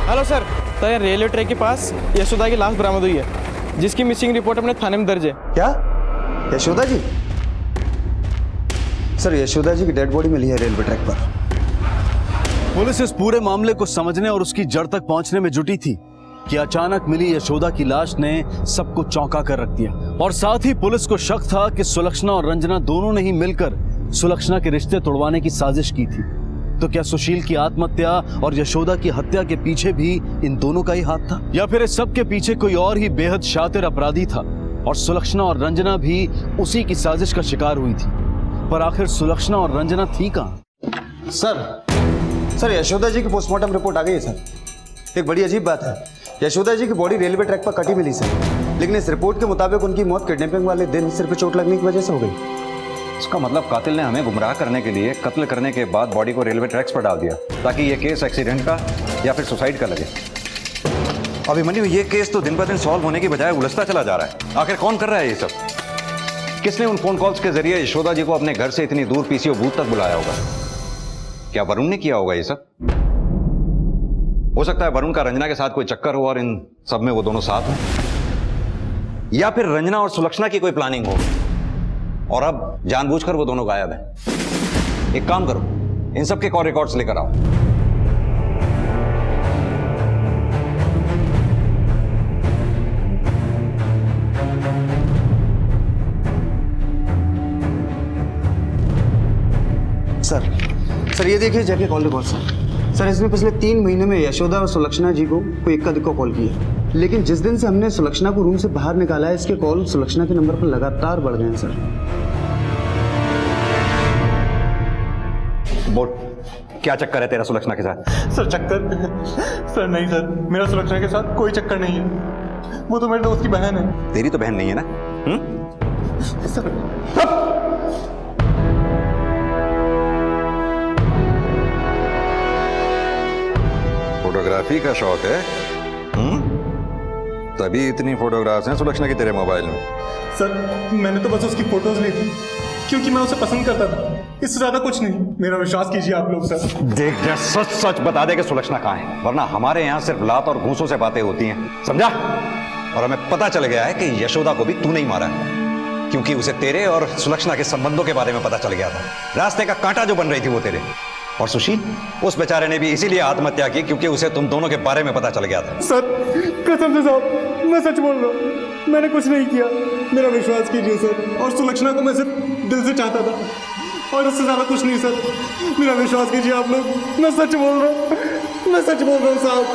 हेलो सर, तो यहाँ रेलवे ट्रैक के पास यशोदा की लाश बरामद हुई है, जिसकी मिसिंग रिपोर्ट अपने थाने में दर्ज है। क्या? यशोदा जी? सर यशोदा जी की डेड बॉडी मिली है रेलवे ट्रैक पर। पुलिस इस पूरे मामले को समझने और उसकी जड़ तक पहुंचने में जुटी थी कि अचानक मिली यशोदा की लाश ने सबको चौंका कर रख दिया। और साथ ही पुलिस को शक था कि सुलक्षणा और रंजना दोनों ने ही मिलकर सुलक्षणा के रिश्ते तोड़वाने की साजिश की थी। तो क्या सुशील की आत्महत्या और यशोदा की हत्या के पीछे भी इन दोनों का ही हाथ था, या फिर इस सब के पीछे कोई और ही बेहद शातिर अपराधी था और सुलक्षणा और रंजना भी उसी की साजिश का शिकार हुई थी? पर आखिर सुलक्षणा और रंजना थी कहाँ? सर यशोदा जी की पोस्टमार्टम रिपोर्ट आ गई है सर। एक बड़ी अजीब बात है, यशोदा जी की बॉडी रेलवे ट्रैक पर कटी मिली सर, लेकिन इस रिपोर्ट के मुताबिक उनकी मौत किडनैपिंग वाले दिन सिर पे चोट लगने की वजह से हो गई। इसका मतलब कातिल ने हमें गुमराह करने के लिए कत्ल करने के बाद बॉडी को रेलवे ट्रैक्स पर डाल दिया ताकि ये केस एक्सीडेंट का या फिर सुसाइड का लगे। अभिमन्यु, ये केस तो दिन ब दिन सॉल्व होने की बजाय उलझता चला जा रहा है। आखिर कौन कर रहा है ये सब? किसने उन फोन कॉल्स के जरिए यशोदा जी को अपने घर से इतनी दूर पीसीओ बूथ तक बुलाया होगा? क्या वरुण ने किया होगा ये सब? हो सकता है वरुण का रंजना के साथ कोई चक्कर हो और इन सब में वो दोनों साथ हैं, या फिर रंजना और सुलक्षणा की कोई प्लानिंग हो और अब जानबूझकर वो दोनों गायब हैं। एक काम करो, इन सब के कॉल रिकॉर्ड्स लेकर आओ। सर ये देखिए जैके कॉल रिकॉर्ड सर इसने पिछले 3 महीने में यशोदा और सुलक्षणा जी को कोई इक्का दुक्का कॉल किया, लेकिन जिस दिन से हमने सुलक्षणा को रूम से बाहर निकाला है, इसके कॉल सुलक्षणा के नंबर पर लगातार बढ़ गए हैं सर। बोल, क्या चक्कर है तेरा सुलक्षणा के साथ? सर चक्कर? सर नहीं सर, मेरा सुलक्षणा के साथ कोई चक्कर नहीं है। वो तो मेरे दोस्त की बहन है। तेरी तो बहन नहीं है ना? सर फोटोग्राफी का शौक है? तभी इतनी फोटोग्राफ्स हैं सुलक्षणा की तेरे मोबाइल में। सर मैंने तो बस उसकी फोटोज ली थी क्योंकि मैं उसे पसंद करता था, इससे ज्यादा कुछ नहीं। मेरा विश्वास कीजिए आप लोग। सर देख जा, सच सच बता दे कि सुलक्षणा कहाँ है, वरना हमारे यहाँ सिर्फ लात और घूंसों से बातें होती हैं, समझा? और हमें पता चल गया है कि यशोदा को भी तू नहीं मारा है, क्योंकि उसे तेरे और सुलक्षणा के संबंधों के बारे में पता चल गया था। रास्ते का कांटा जो बन रही थी वो तेरे। और सुशील, उस बेचारे ने भी इसीलिए आत्महत्या की क्योंकि उसे तुम दोनों के बारे में पता चल गया था। सर कसम से साहब, मैं सच बोल रहा हूँ, मैंने कुछ नहीं किया, मेरा विश्वास कीजिए सर। और सुलक्षणा को मैं सिर्फ दिल से चाहता था और इससे ज्यादा कुछ नहीं सर, मेरा विश्वास कीजिए आप लोग, मैं सच बोल रहा हूँ, मैं सच बोल रहा हूँ साहब।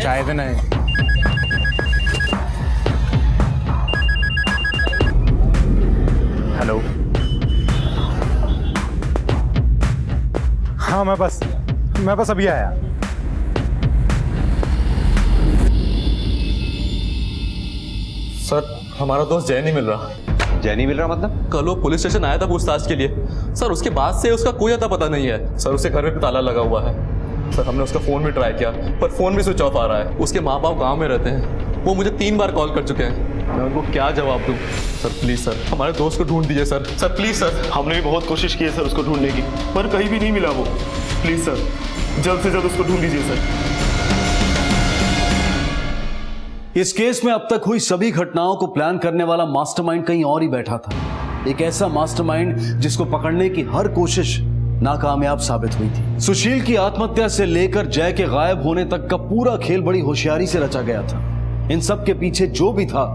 चाय देना है। हेलो, हाँ मैं बस अभी आया। सर हमारा दोस्त जय नहीं मिल रहा। जय नहीं मिल रहा मतलब? कल वो पुलिस स्टेशन आया था पूछताछ के लिए सर, उसके बाद से उसका कोई अता पता नहीं है सर। उसके घर में ताला लगा हुआ है सर, हमने उसका फ़ोन भी ट्राई किया पर फ़ोन भी स्विच ऑफ आ रहा है। उसके माँ बाप गांव में रहते हैं, वो मुझे 3 बार कॉल कर चुके हैं, मैं उनको क्या जवाब दूँ? सर प्लीज़ सर, हमारे दोस्त को ढूंढ दीजिए सर। Sir please sir. हमने भी बहुत कोशिश की है सर उसको ढूंढने की, पर कहीं भी नहीं मिला वो। प्लीज़ सर, जल्द से जल्द उसको ढूंढ लीजिए सर। इस केस में अब तक हुई सभी घटनाओं को प्लान करने वाला मास्टरमाइंड कहीं और ही बैठा था। एक ऐसा मास्टरमाइंड जिसको पकड़ने की हर कोशिश नाकामयाब साबित हुई थी। सुशील की आत्महत्या से लेकर जय के गायब होने तक का पूरा खेल बड़ी होशियारी से रचा गया था। इन सब के पीछे जो भी था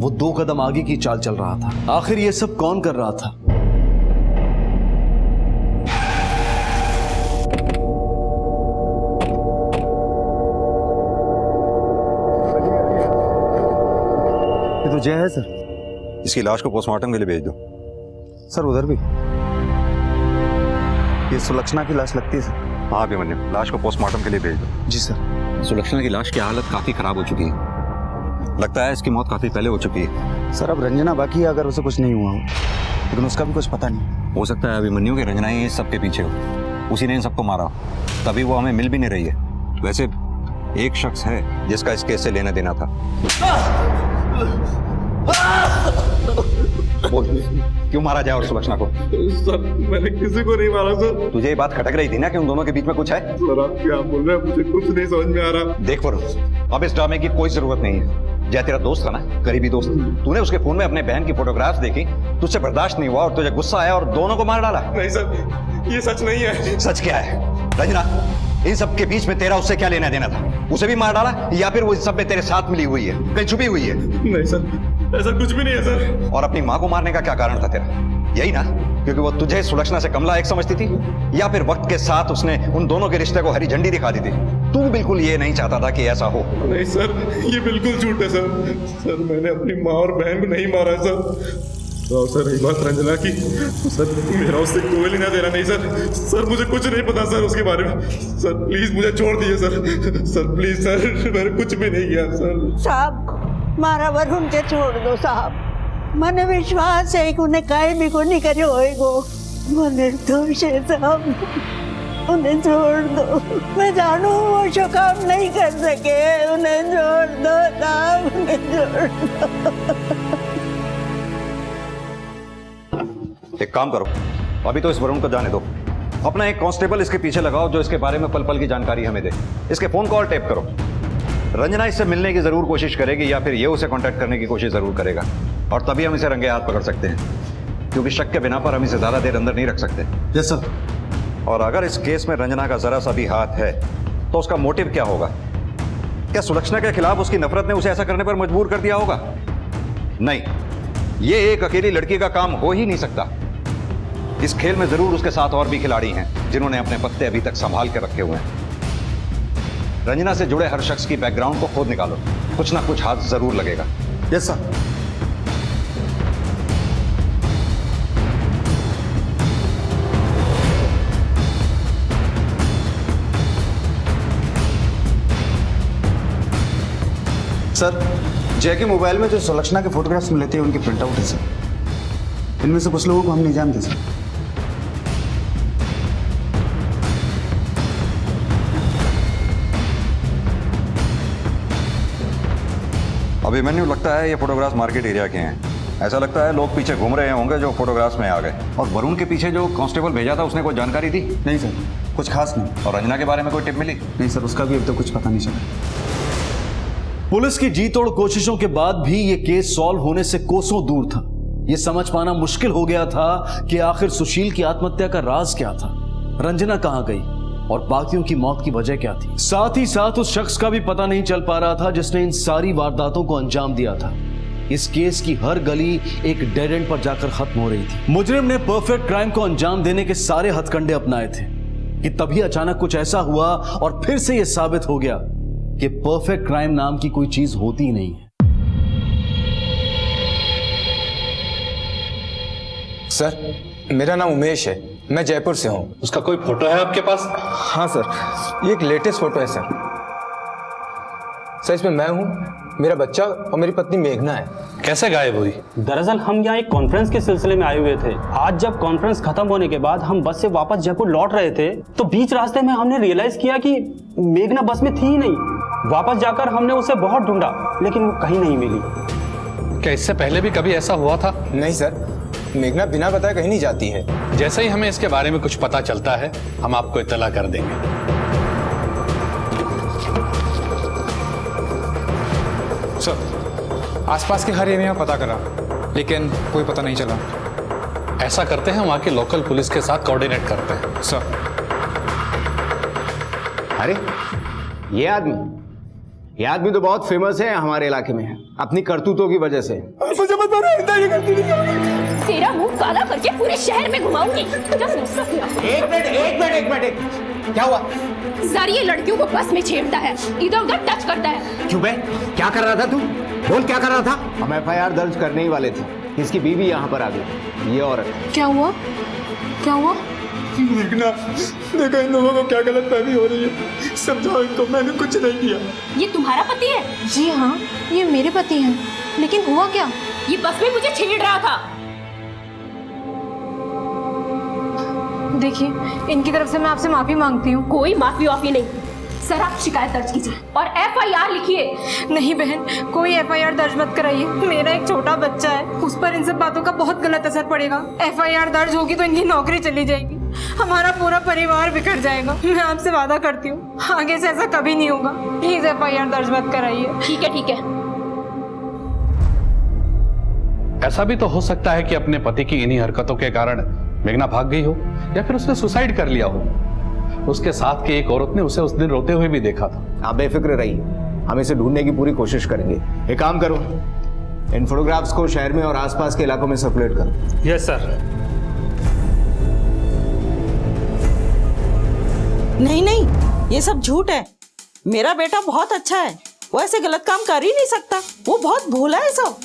वो 2 कदम आगे की चाल चल रहा था। आखिर ये सब कौन कर रहा था? ये तो जय है सर। इसकी लाश को पोस्टमार्टम के लिए भेज दो। सर उधर भी ये सुलक्षणा की लाश लगती है सर। हाँ अभिमन्यु, लाश को पोस्टमार्टम के लिए भेज दो। जी सर। सुलक्षणा की लाश की हालत काफी खराब हो चुकी है, लगता है इसकी मौत काफी पहले हो चुकी है। सर अब रंजना बाकी है, अगर उसे कुछ नहीं हुआ हो, लेकिन उसका भी कुछ पता नहीं। हो सकता है अभिमन्यु की रंजना ही इस सबके पीछे हो, उसी ने इन सबको मारा हो, तभी वो हमें मिल भी नहीं रही है। वैसे एक शख्स है जिसका इस केस से लेना देना था। बोल, क्यों मारा जाए और सुलक्षणा को? सर मैंने किसी को नहीं मारा सर। तुझे ये बात खटक रही थी ना कि उन दोनों के बीच में कुछ है? सर आप क्या बोल रहे हैं, मुझे कुछ नहीं समझ में आ रहा। देख वरुण, अब इस ड्रामे की कोई जरूरत नहीं है। जय तेरा दोस्त था ना, करीबी दोस्त, तूने उसके फोन में अपने बहन की फोटोग्राफ्स देखी, तुझसे बर्दाश्त नहीं हुआ और तुझे गुस्सा आया और दोनों को मार डाला। नहीं सर, ये सच नहीं है। सच क्या है? रंजना, इन सब के बीच में तेरा उससे क्या लेना देना था? उसे भी मार डाला या फिर वो इस सब में तेरे साथ मिली हुई है, कहीं छुपी हुई है? नहीं सर, ऐसा कुछ भी नहीं है सर। और अपनी माँ को मारने का क्या कारण था तेरा? यही ना, क्योंकि वो तुझे सुलक्षणा से कमला एक समझती थी, या फिर वक्त के साथ उसने उन दोनों के रिश्ते को हरी झंडी दिखा दी थी? तू बिल्कुल ये नहीं चाहता था कि ऐसा हो। नहीं सर, ये बिल्कुल झूठ है सर। सर मैंने अपनी माँ और बहन को नहीं मारा सर। तो सर रही बात रंजना की, सर मेरा उससे कोई लेना देना नहीं सर। सर मुझे कुछ नहीं पता सर उसके बारे में। सर प्लीज मुझे छोड़ दीजिए सर। सर प्लीज सर, मैंने कुछ भी नहीं किया सर। साहब मारा वरुण के छोड़ दो साहब, મને વિશ્વાસ છે કે ઉને કાંઈ બી કોની કર્યો હોયગો, મને દોષ है साहब, उन्हें छोड़ दो। मैं जानू वो शो काम नहीं कर सके, उन्हें छोड़ दो साहब, उन्हें छोड़ दो। एक काम करो, अभी तो इस वरुण को जाने दो, अपना एक कांस्टेबल इसके पीछे लगाओ जो इसके बारे में पल पल की जानकारी हमें दे। इसके फोन कॉल टेप करो। रंजना इससे मिलने की जरूर कोशिश करेगी या फिर ये उसे कांटेक्ट करने की कोशिश जरूर करेगा, और तभी हम इसे रंगे हाथ पकड़ सकते हैं, क्योंकि शक के बिना पर हम इसे ज्यादा देर अंदर नहीं रख सकते। Yes sir. और अगर इस केस में रंजना का जरा सा भी हाथ है तो उसका मोटिव क्या होगा? क्या सुलक्षणा के खिलाफ उसकी नफरत ने उसे ऐसा करने पर मजबूर कर दिया होगा? नहीं, ये एक अकेली लड़की का काम हो ही नहीं सकता। इस खेल में जरूर उसके साथ और भी खिलाड़ी हैं जिन्होंने अपने पत्ते अभी तक संभाल के रखे हुए हैं। रंजना से जुड़े हर शख्स की बैकग्राउंड को खुद निकालो, कुछ ना कुछ हाथ जरूर लगेगा। Yes sir. सर, जय के मोबाइल में जो सुलक्षणा के फोटोग्राफ्स मिले थे उनके प्रिंट आउट है सर। इनमें से कुछ लोगों को हम नहीं जानते सर। अभिमन्यु, लगता है ये फोटोग्राफ्स मार्केट एरिया के हैं। ऐसा लगता है लोग पीछे घूम रहे होंगे जो फोटोग्राफ्स में आ गए। और वरुण के पीछे जो कांस्टेबल भेजा था उसने कोई जानकारी दी? नहीं सर, कुछ खास नहीं। और रंजना के बारे में कोई टिप मिली? नहीं सर, उसका भी अब तक कुछ पता नहीं चला। पुलिस की जी तोड़ कोशिशों के बाद भी यह केस सॉल्व होने से कोसों दूर था। यह समझ पाना मुश्किल हो गया था कि आखिर सुशील की आत्महत्या का राज क्या था, रंजना कहां गई और बाकियों की मौत की वजह क्या थी। साथ ही साथ उस शख्स का भी पता नहीं चल पा रहा था जिसने इन सारी वारदातों को अंजाम दिया था। इस केस की हर गली एक डेड एंड पर जाकर खत्म हो रही थी। मुजरिम ने परफेक्ट क्राइम को अंजाम देने के सारे हथकंडे अपनाए थे कि तभी अचानक कुछ ऐसा हुआ और फिर से यह साबित हो गया कि परफेक्ट क्राइम नाम की कोई चीज होती ही नहीं है। सर, मेरा नाम उमेश है, मैं जयपुर से हूँ। उसका कोई फोटो है आपके पास? हाँ सर, ये एक लेटेस्ट फोटो है सर। इसमें मैं हूँ, मेरा बच्चा और मेरी पत्नी मेघना है। कैसे गायब हुई? दरअसल हम यहाँ एक कॉन्फ्रेंस के सिलसिले में आए हुए थे। आज जब कॉन्फ्रेंस खत्म होने के बाद हम बस से वापस जयपुर लौट रहे थे तो बीच रास्ते में हमने रियलाइज किया कि मेघना बस में थी ही नहीं। वापस जाकर हमने उसे बहुत ढूंढा लेकिन वो कहीं नहीं मिली। क्या इससे पहले भी कभी ऐसा हुआ था? नहीं सर, मेघना बिना बताए कहीं नहीं जाती है। जैसे ही हमें इसके बारे में कुछ पता चलता है हम आपको इत्तला कर देंगे। सर, आसपास के हर एरिया में पता करा लेकिन कोई पता नहीं चला। ऐसा करते हैं, वहां की लोकल पुलिस के साथ कोऑर्डिनेट करते हैं। सर। अरे ये आदमी तो बहुत फेमस है हमारे इलाके में, अपनी करतूतों की वजह से। मुझे मत मारो, तेरा मुंह काला करके पूरे शहर में घुमाऊंगी। एक मिनट, क्या हुआ? जरिए लड़कियों को बस में छेड़ता है, इधर उधर टच करता है। क्यों बे? क्या कर रहा था तू? बोल, क्या कर रहा था? हम FIR दर्ज करने ही वाले थे, इसकी बीवी यहाँ पर आ गई, ये औरत। क्या हुआ? मेघना, देखो इन लोगों को क्या गलतफहमी हो रही है, समझाओ इनको, मैंने कुछ नहीं किया। ये तुम्हारा पति है? जी हाँ, ये मेरे पति हैं। लेकिन हुआ क्या? ये बस में मुझे छेड़ रहा था। देखिए, इनकी तरफ से मैं आपसे माफी मांगती हूँ। कोई माफी वाफी नहीं, सर आप शिकायत दर्ज कीजिए और FIR लिखिए। नहीं बहन, कोई FIR दर्ज मत कराइए। मेरा एक छोटा बच्चा है, उस पर इन सब बातों का बहुत गलत असर पड़ेगा। FIR दर्ज होगी तो इनकी नौकरी चली जाएगी, हमारा पूरा परिवार बिखर जाएगा। मैं आपसे वादा करती हूँ आगे से ऐसा कभी नहीं होगा। प्लीज FIR दर्ज मत कराइए। ठीक है। ऐसा भी तो हो सकता है कि अपने पति की इन्हीं हरकतों के कारण मेघना भाग गई हो या फिर उसने सुसाइड कर लिया हो। उसके साथ की एक औरत ने उसे उस दिन रोते हुए भी देखा था। आप बेफिक्र रहिए, हम इसे ढूंढने की पूरी कोशिश करेंगे। एक काम करो, इन फोटोग्राफ्स को शहर में और आसपास के इलाकों में सर्कुलेट करो। Yes sir. नहीं, ये सब झूठ है। मेरा बेटा बहुत अच्छा है, वो ऐसे गलत काम कर ही नहीं सकता। वो बहुत भोला है सब।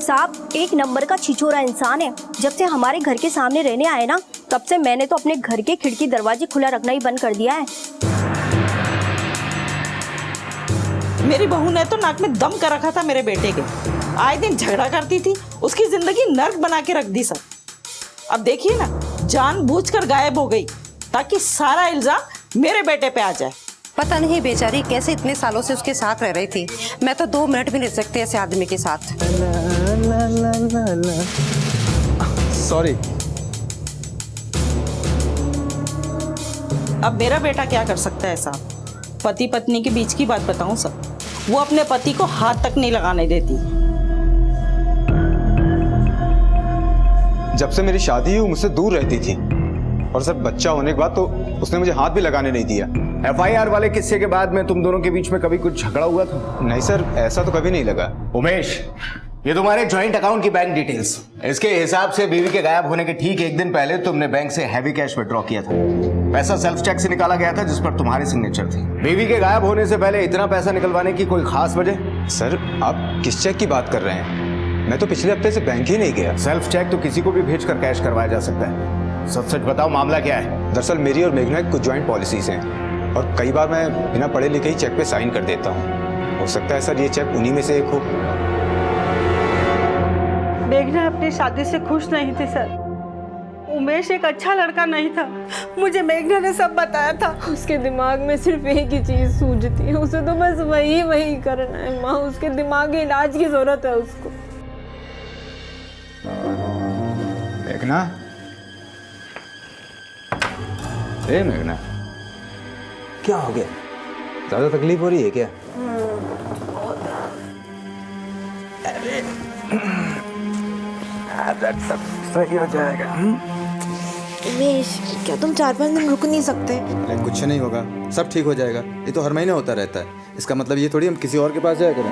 साहब, एक नंबर का छिछोरा इंसान है। जब से हमारे घर के सामने रहने आए ना, तब से मैंने तो अपने घर के खिड़की दरवाजे खुला रखना ही बंद कर दिया है। मेरी बहू ने तो नाक में दम कर रखा था मेरे बेटे के। आए दिन झगड़ा करती थी, उसकी जिंदगी नर्क बना के रख दी सर। अब देखिए ना, जानबूझकर गायब हो गई ताकि सारा इल्जाम मेरे बेटे पे आ जाए। पता नहीं बेचारी कैसे इतने सालों से उसके साथ रह रही थी। मैं तो 2 मिनट भी नहीं रह सकती ऐसे आदमी के साथ। सॉरी। अब मेरा बेटा क्या कर सकता है साहब? पति पत्नी के बीच की बात बताऊं सर, वो अपने पति को हाथ तक नहीं लगाने देती। जब से मेरी शादी हुई मुझसे दूर रहती थी। और सर बच्चा होने के बाद तो उसने मुझे हाथ भी लगाने नहीं दिया। FIR वाले किस्से के बाद में तुम दोनों के बीच में कभी कुछ झगड़ा हुआ था? नहीं सर, ऐसा तो कभी नहीं लगा। उमेश, ये तुम्हारे जॉइंट अकाउंट की बैंक डिटेल्स। इसके हिसाब से बीवी के गायब होने के ठीक एक दिन पहले तुमने बैंक से हैवी कैश विड्रॉ किया था। पैसा सेल्फ चेक से निकाला गया था जिस पर तुम्हारी सिग्नेचर थी। बीवी के गायब होने से पहले इतना पैसा निकलवाने की कोई खास वजह? सर आप किस चेक की बात कर रहे हैं? मैं तो पिछले हफ्ते से बैंक ही नहीं गया। सेल्फ चेक तो किसी को भी भेजकर कैश करवाया जा सकता है। सच सच बताओ, मामला क्या है? दरअसल मेरी और मेघना की कुछ ज्वाइंट पॉलिसीज हैं और कई बार मैं बिना पढ़े लिखे ही चेक पे साइन कर देता हूँ। हो सकता है सर ये चेक उन्हीं में से एक हो। मेघना अपनी शादी से खुश नहीं थी सर। उमेश एक अच्छा लड़का नहीं था, मुझे मेघना ने सब बताया था। उसके दिमाग में सिर्फ एक ही चीज सूझती है, उसे तो बस वही करना है। माँ, उसके दिमागी इलाज की जरूरत है उसको। मेघना, ए मेघना, क्या हो गया? ज्यादा तकलीफ हो रही है क्या? सब सही हो जाएगा। उमेश, क्या तुम 4-5 दिन रुक नहीं सकते? कुछ नहीं होगा, सब ठीक हो जाएगा। ये तो हर महीने होता रहता है, इसका मतलब ये थोड़ी हम किसी और के पास जाया करें।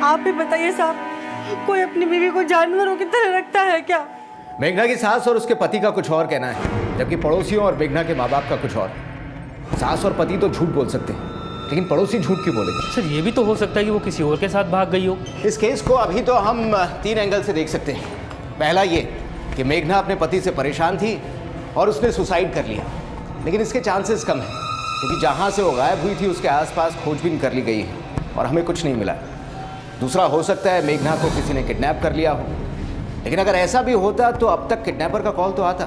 आप भी बताइए साहब, कोई अपनी बीवी को जानवरों की तरह रखता है क्या? मेघना की सास और उसके पति का कुछ और कहना है, जबकि पड़ोसियों और मेघना के माँ बाप का कुछ और। सास और पति तो झूठ बोल सकते हैं, लेकिन पड़ोसी झूठ क्यों बोलेंगे? सर ये भी तो हो सकता है कि वो किसी और के साथ भाग गई हो। इस केस को अभी तो हम 3 एंगल से देख सकते हैं। पहला ये कि मेघना अपने पति से परेशान थी और उसने सुसाइड कर लिया, लेकिन इसके चांसेस कम हैं क्योंकि जहाँ से वो गायब हुई थी उसके आसपास खोजबीन कर ली गई है और हमें कुछ नहीं मिला। दूसरा हो सकता है मेघना को किसी ने किडनैप कर लिया हो, लेकिन अगर ऐसा भी होता तो अब तक किडनैपर का कॉल तो आता।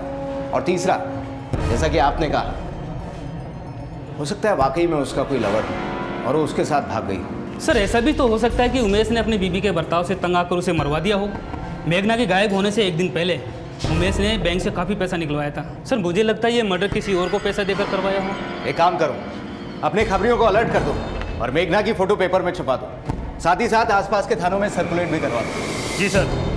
और तीसरा, जैसा कि आपने कहा, हो सकता है वाकई में उसका कोई लवर और वो उसके साथ भाग गई। सर ऐसा भी तो हो सकता है कि उमेश ने अपनी बीवी के बर्ताव से तंग आकर उसे मरवा दिया हो। मेघना के गायब होने से एक दिन पहले उमेश ने बैंक से काफ़ी पैसा निकलवाया था। सर मुझे लगता है ये मर्डर किसी और को पैसा देकर करवाया हो। एक काम करो, अपने खबरियों को अलर्ट कर दो और मेघना की फोटो पेपर में छपा दो। साथ ही साथ आसपास के थानों में सर्कुलेट भी करवा दो। जी सर।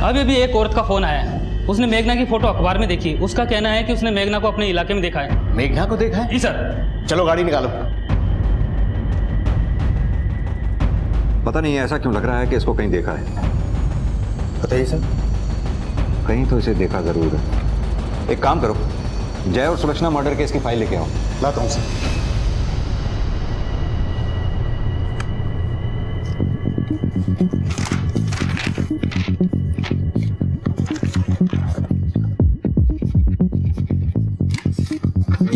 अभी भी एक औरत का फोन आया है, उसने मेघना की फोटो अखबार में देखी। उसका कहना है कि उसने मेघना को अपने इलाके में देखा है। मेघना को देखा है? जी सर। चलो गाड़ी निकालो। पता नहीं ऐसा क्यों लग रहा है कि इसको कहीं देखा है। बताइए सर। कहीं तो इसे देखा जरूर है। एक काम करो, जय और सुलक्षणा मर्डर केस की फाइल लेके आओ। लाता हूँ सर।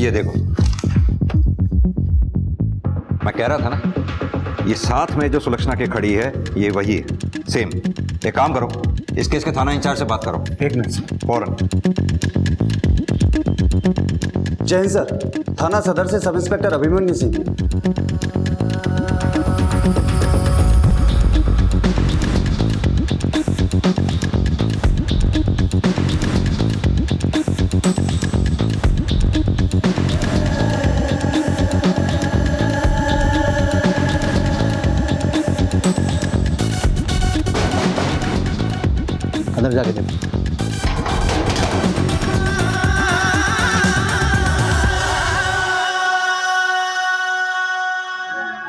ये देखो, मैं कह रहा था ना, ये साथ में जो सुलक्षणा के खड़ी है ये वही है, सेम। एक काम करो, इस केस के थाना इंचार्ज से बात करो। एक मिनट फौरन। जय हिंद सर, थाना सदर से सब इंस्पेक्टर अभिमन्यु सिंह। अंदर जाके देखो।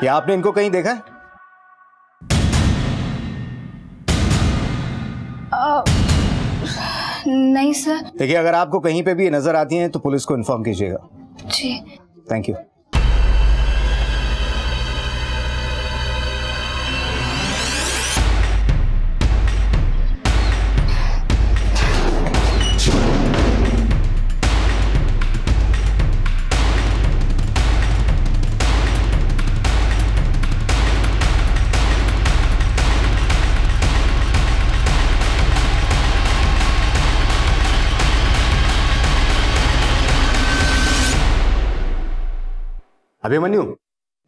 क्या आपने इनको कहीं देखा है? नहीं सर। देखिए, अगर आपको कहीं पे भी नजर आती हैं तो पुलिस को इन्फॉर्म कीजिएगा। जी। Thank you. अभिमन्यु,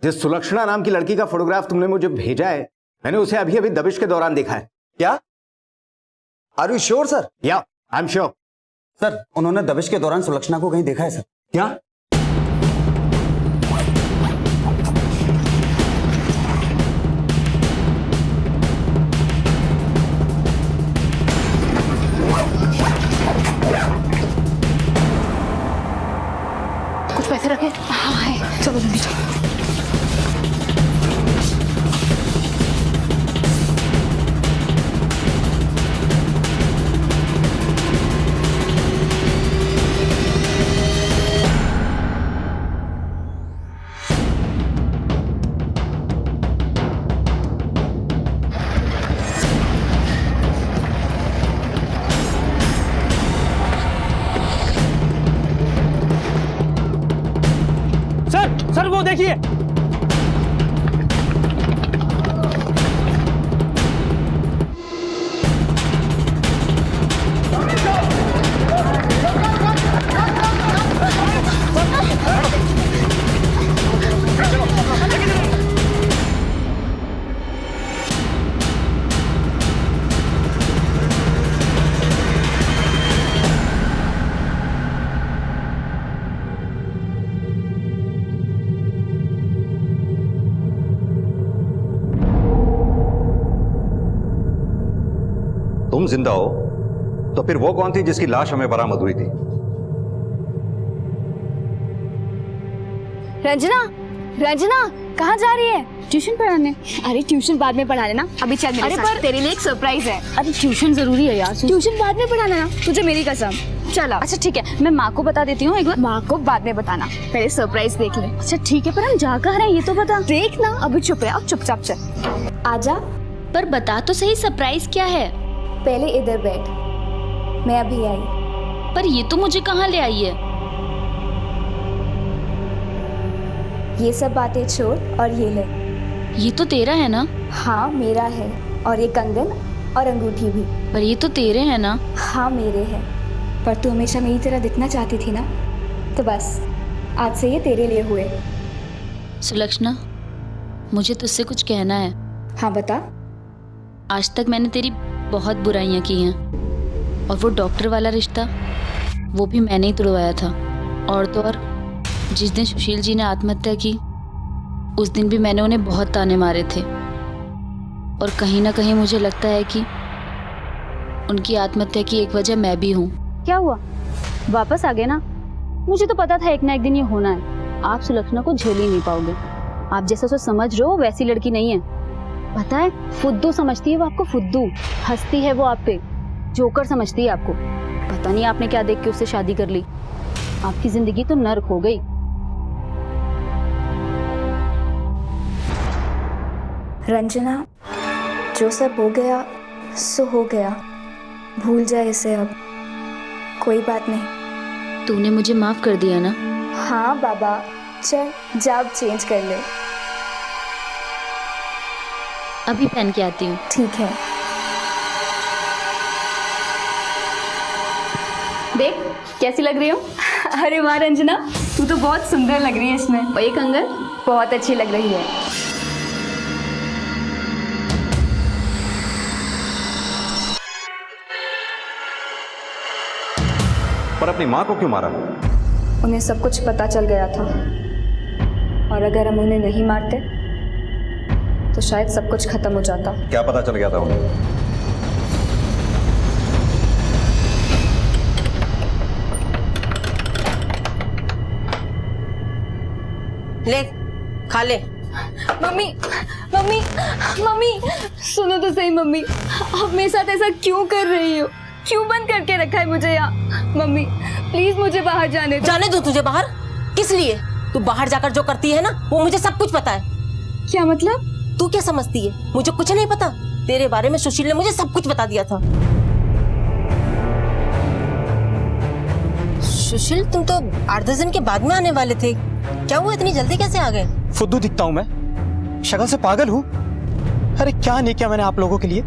जिस सुलक्षणा नाम की लड़की का फोटोग्राफ तुमने मुझे भेजा है, मैंने उसे अभी अभी दबिश के दौरान देखा है। क्या? Are you sure sir? या आई एम श्योर। सर, उन्होंने दबिश के दौरान सुलक्षणा को कहीं देखा है सर? क्या? कुछ पैसे रखे? हाँ है, चलो जल्दी चलो। सर वो देखिए। तुम जिंदा हो तो फिर वो कौन थी जिसकी लाश हमें बरामद हुई थी? रंजना, रंजना कहाँ जा रही है? ट्यूशन पढ़ाने। अरे ट्यूशन बाद में पढ़ा लेना, अभी चल मेरे साथ। तेरे लिए एक सरप्राइज है। अरे ट्यूशन जरूरी है यार, ट्यूशन बाद में पढ़ा लेना, तुझे मेरी कसम। चलो अच्छा ठीक है, मैं माँ को बता देती हूँ, एक बार माँ को बाद में बताना, पहले सरप्राइज देख ले। अच्छा ठीक है, पर हम जा कहाँ रहे हैं ये तो बता। देखना, अभी चुप रहे, अब चुपचाप चल। आजा। पर बता तो सही, सरप्राइज क्या है? पहले इधर बैठ, मैं अभी आई। पर ये तो मुझे कहाँ ले आई है? ये सब बातें छोड़ और ये ले। ये तो तेरा है ना? हाँ मेरा है, और ये कंगन और अंगूठी भी। पर ये तो तेरे हैं ना? हाँ मेरे हैं, पर तू हमेशा मेरी तरह दिखना चाहती थी ना, तो बस आज से ये तेरे लिए हुए। सुलक्षणा, मुझे तुझसे कुछ कहना है। हाँ बता। आज तक मैंने तेरी बहुत बुराइयां की हैं, और वो डॉक्टर वाला रिश्ता वो भी मैंने ही तुड़वाया था। और तो और जिस दिन सुशील जी ने आत्महत्या की, उस दिन भी मैंने उन्हें बहुत ताने मारे थे, और कहीं ना कहीं मुझे लगता है कि उनकी आत्महत्या की एक वजह मैं भी हूँ। क्या हुआ, वापस आ गए ना? मुझे तो पता था एक ना एक दिन ये होना है। आप सुलक्षणा को झेल ही नहीं पाओगे। आप जैसा सोच समझ रहे हो वैसी लड़की नहीं है। पता है, फुद्दू समझती है वो आपको, फुद्दू। हंसती है वो आप पे, जोकर समझती है आपको। पता नहीं आपने क्या देख के उससे शादी कर ली। आपकी जिंदगी तो नर्क हो गई। रंजना, जो सब हो गया सो हो गया, भूल जाए इसे अब, कोई बात नहीं। तूने मुझे माफ कर दिया ना? हाँ बाबा, चल जाब चेंज कर ले। अभी पहन के आती हूँ। ठीक है। देख कैसी लग रही हो? अरे वाह रंजना, तू तो बहुत सुंदर लग रही है इसमें। और ये कंगन बहुत अच्छी लग रही है। पर अपनी माँ को क्यों मारा? उन्हें सब कुछ पता चल गया था, और अगर हम उन्हें नहीं मारते तो शायद सब कुछ खत्म हो जाता। क्या पता चल गया था उन्हें? ले खा ले। मम्मी मम्मी मम्मी सुनो तो सही। मम्मी आप मेरे साथ ऐसा क्यों कर रही हो? क्यों बंद करके रखा है मुझे यहाँ? मम्मी प्लीज मुझे बाहर जाने दो। जाने दो तुझे बाहर? किस लिए? तू बाहर जाकर जो करती है ना, वो मुझे सब कुछ पता है। क्या मतलब? तू क्या समझती है मुझे कुछ नहीं पता? तेरे बारे में सुशील ने मुझे सब कुछ बता दिया था। सुशील, तुम तो 8-10 दिन के बाद में आने वाले थे, क्या हुआ इतनी जल्दी कैसे आ गए? फुद्दू दिखता हूँ मैं? शक्ल से पागल हूँ? अरे क्या नहीं किया मैंने आप लोगों के लिए,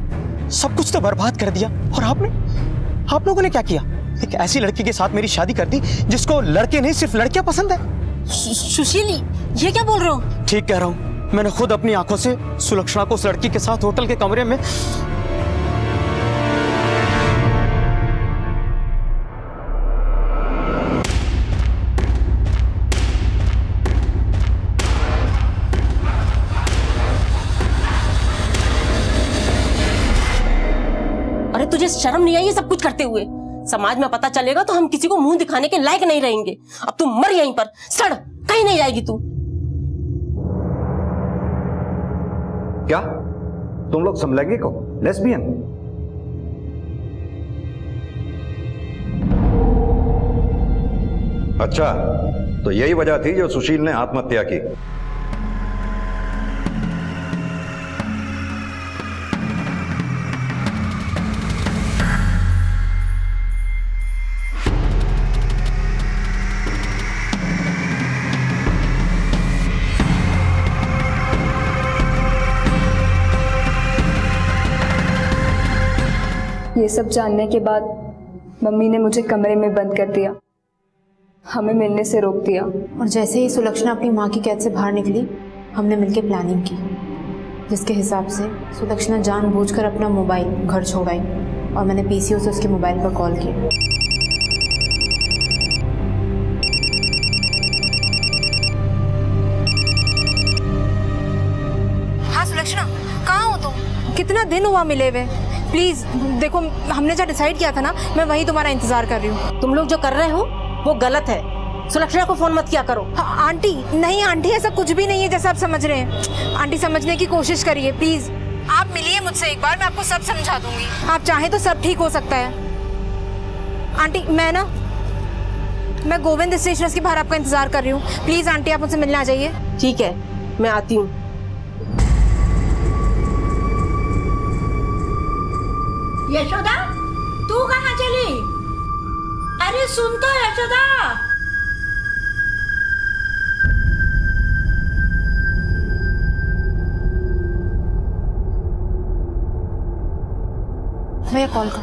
सब कुछ तो बर्बाद कर दिया। और आप लोगों ने क्या किया? एक ऐसी लड़की के साथ मेरी शादी कर दी जिसको लड़के नहीं सिर्फ लड़कियां पसंद है। सुशील, ये क्या बोल रहे हो? ठीक कह रहा हूँ, मैंने खुद अपनी आंखों से सुलक्षणा को उस लड़की के साथ होटल के कमरे में अरे तुझे शर्म नहीं आई ये सब कुछ करते हुए? समाज में पता चलेगा तो हम किसी को मुंह दिखाने के लायक नहीं रहेंगे। अब तू मर यहीं पर, सड़, कहीं नहीं जाएगी तू। क्या तुम लोग समलैंगिक हो, लेस्बियन? अच्छा, तो यही वजह थी जो सुशील ने आत्महत्या की। ये सब जानने के बाद मम्मी ने मुझे कमरे में बंद कर दिया, हमें मिलने से रोक दिया। और जैसे ही सुलक्षणा अपनी माँ की कैद से बाहर निकली, हमने मिलकर प्लानिंग की, जिसके हिसाब से सुलक्षणा जानबूझकर अपना मोबाइल घर छोड़ आई और मैंने पीसीओ से उसके मोबाइल पर कॉल किया। हाँ सुलक्षणा, कहाँ हो तुम? कितना दिन हुआ मिले हुए? प्लीज देखो, हमने जो डिसाइड किया था ना, मैं वही तुम्हारा इंतजार कर रही हूँ। तुम लोग जो कर रहे हो वो गलत है। सुलक्षणा को फोन मत किया करो। आंटी, नहीं आंटी, ऐसा कुछ भी नहीं है जैसा आप समझ रहे हैं। आंटी समझने की कोशिश करिए प्लीज। आप मिलिए मुझसे एक बार, मैं आपको सब समझा दूंगी। आप चाहें तो सब ठीक हो सकता है। आंटी मैं गोविंद स्टेशनर्स के बाहर आपका इंतजार कर रही हूँ। प्लीज आंटी, आप मुझसे मिलने आ जाइए। ठीक है, मैं आती हूँ। यशोदा, तू कहाँ चली? अरे सुन तो यशोदा। भैया कॉल कर।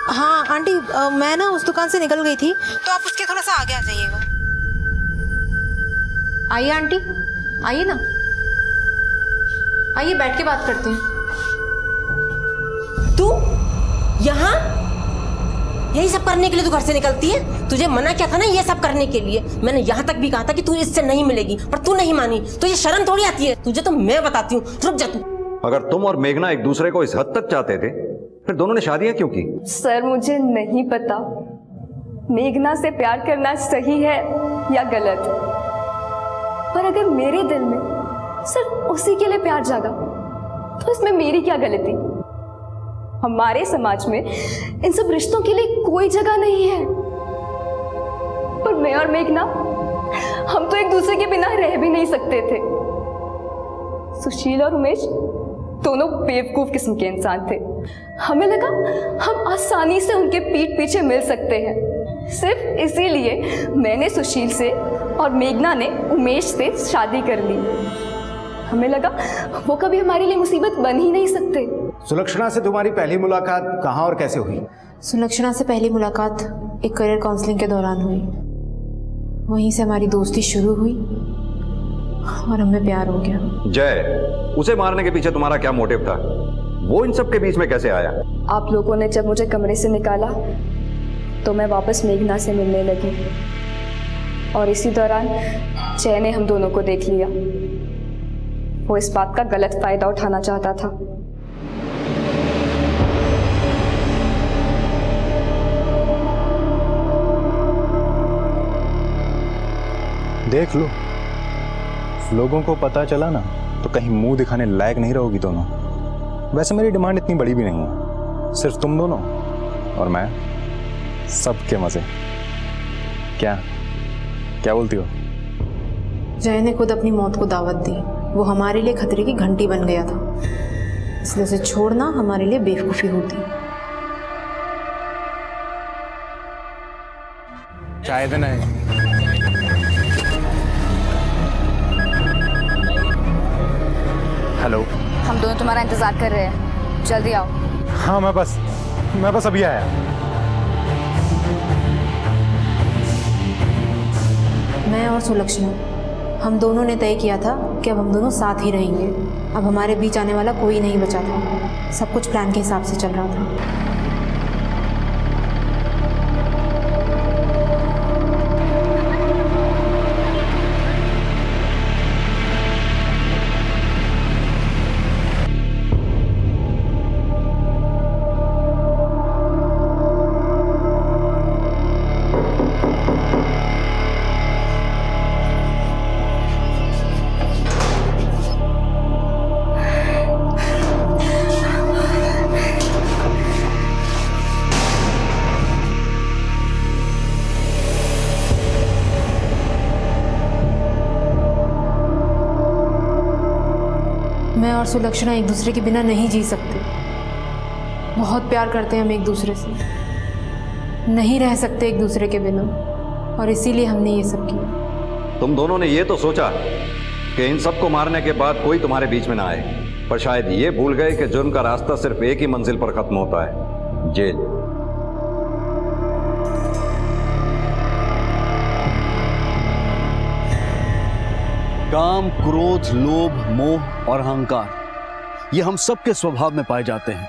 हाँ आंटी, मैं ना उस दुकान से निकल गई थी, तो आप उसके थोड़ा सा आगे आ जाइएगा। आइए आंटी, आइए ना, आइए बैठ के बात करते हैं। तू यहाँ यही सब करने के लिए तू घर से निकलती है? तुझे मना किया था ना ये सब करने के लिए। मैंने यहाँ तक भी कहा था कि तू इससे नहीं मिलेगी, पर तू नहीं मानी। तो ये शर्म थोड़ी आती है तुझे? तो मैं बताती हूँ, रुक जा तू। अगर तुम और मेघना एक दूसरे को इस हद तक चाहते थे, फिर दोनों ने शादियां क्यों की? सर मुझे नहीं पता मेघना से प्यार करना सही है या गलत, पर अगर मेरे दिल में सिर्फ उसी के लिए प्यार जागा तो इसमें मेरी क्या गलती? हमारे समाज में इन सब रिश्तों के लिए कोई जगह नहीं है। पर मैं और मेघना, हम तो एक दूसरे के बिना रह भी नहीं सकते थे। सुशील और उमेश दोनों बेवकूफ किस्म के इंसान थे। हमें लगा हम आसानी से उनके पीठ पीछे मिल सकते हैं। सिर्फ इसीलिए मैंने सुशील से और मेघना ने उमेश से शादी कर ली। हमें लगा वो कभी हमारे लिए मुसीबत बन ही नहीं सकते। सुलक्षणा से तुम्हारी पहली मुलाकात कहाँ और कैसे हुई? सुलक्षणा से पहली मुलाकात एक करियर काउंसलिंग के दौरान हुई। वहीं से हमारी दोस्ती शुरू हुई और हमें प्यार हो गया। जय, उसे मारने के पीछे तुम्हारा क्या मोटिव था? वो इन सब के बीच में कैसे आया? आप लोगों ने जब मुझे कमरे से निकाला तो मैं वापस मेघना से मिलने लगी, और इसी दौरान जय ने हम दोनों को देख लिया। वो इस बात का गलत फायदा उठाना चाहता था। देख लो, लोगों को पता चला ना तो कहीं मुंह दिखाने लायक नहीं रहोगी दोनों। वैसे मेरी डिमांड इतनी बड़ी भी नहीं है, सिर्फ तुम दोनों और मैं, सबके मजे। क्या क्या बोलती हो? जय ने खुद अपनी मौत को दावत दी। वो हमारे लिए खतरे की घंटी बन गया था, इसलिए उसे छोड़ना हमारे लिए बेवकूफ़ी होती। चाय देना है? हेलो, हम दोनों तुम्हारा इंतजार कर रहे हैं, जल्दी आओ। हाँ मैं बस अभी आया। मैं और सुलक्षणा, हम दोनों ने तय किया था कि अब हम दोनों साथ ही रहेंगे। अब हमारे बीच आने वाला कोई नहीं बचा था। सब कुछ प्लान के हिसाब से चल रहा था। मैं और सुलक्षणा एक दूसरे के बिना नहीं जी सकते। बहुत प्यार करते हैं हम एक दूसरे से, नहीं रह सकते एक दूसरे के बिना, और इसीलिए हमने ये सब किया। तुम दोनों ने ये तो सोचा कि इन सबको मारने के बाद कोई तुम्हारे बीच में ना आए, पर शायद ये भूल गए कि जुर्म का रास्ता सिर्फ एक ही मंजिल पर खत्म होता है, जेल। काम, क्रोध, लोभ, मोह और अहंकार ये हम सबके स्वभाव में पाए जाते हैं,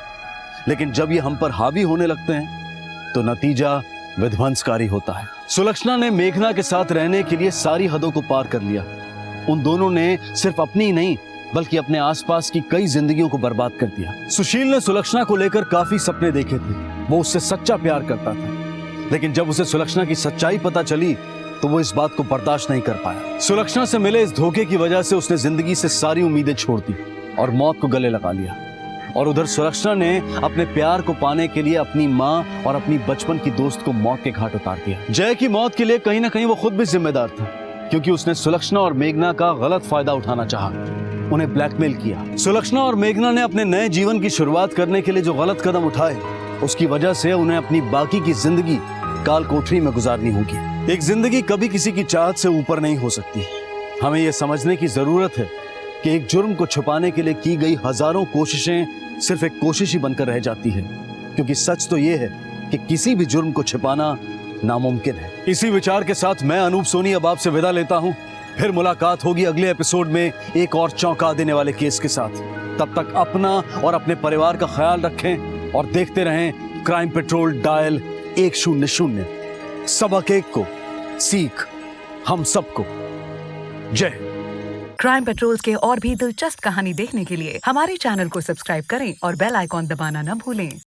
लेकिन जब ये हम पर हावी होने लगते हैं तो नतीजा विध्वंसकारी होता है। सुलक्षणा ने मेघना के साथ रहने के लिए सारी हदों को पार कर लिया। उन दोनों ने सिर्फ अपनी ही नहीं बल्कि अपने आसपास की कई जिंदगियों को बर्बाद कर दिया। सुशील ने सुलक्षणा को लेकर काफी सपने देखे थे, वो उससे सच्चा प्यार करता था, लेकिन जब उसे सुलक्षणा की सच्चाई पता चली तो वो इस बात को बर्दाश्त नहीं कर पाया। सुलक्षणा से मिले इस धोखे की वजह से उसने जिंदगी से सारी उम्मीदें छोड़ दी और मौत को गले लगा लिया। और उधर सुलक्षणा ने अपने प्यार को पाने के लिए अपनी माँ और अपनी बचपन की दोस्त को मौत के घाट उतार दिया। जय की मौत के लिए कहीं ना कहीं वो खुद भी जिम्मेदार था, क्योंकि उसने सुलक्षणा और मेघना का गलत फायदा उठाना चाहा, उन्हें ब्लैकमेल किया। सुलक्षणा और मेघना ने अपने नए जीवन की शुरुआत करने के लिए जो गलत कदम उठाए, उसकी वजह से उन्हें अपनी बाकी की जिंदगी काल कोठरी में गुजारनी होगी। एक जिंदगी कभी किसी की चाहत से ऊपर नहीं हो सकती। हमें यह समझने की जरूरत है कि एक जुर्म को छुपाने के लिए की गई हजारों कोशिशें सिर्फ एक कोशिश ही बनकर रह जाती है, क्योंकि सच तो यह है कि किसी भी जुर्म को छिपाना नामुमकिन है। इसी विचार के साथ मैं अनूप सोनी अब आपसे विदा लेता हूं। फिर मुलाकात होगी अगले एपिसोड में एक और चौंका देने वाले केस के साथ। तब तक अपना और अपने परिवार का ख्याल रखें और देखते रहें क्राइम पेट्रोल डायल 100। सबक एक को, सीख हम सबको। जय। क्राइम पेट्रोल के और भी दिलचस्प कहानी देखने के लिए हमारे चैनल को सब्सक्राइब करें और बेल आइकॉन दबाना न भूलें।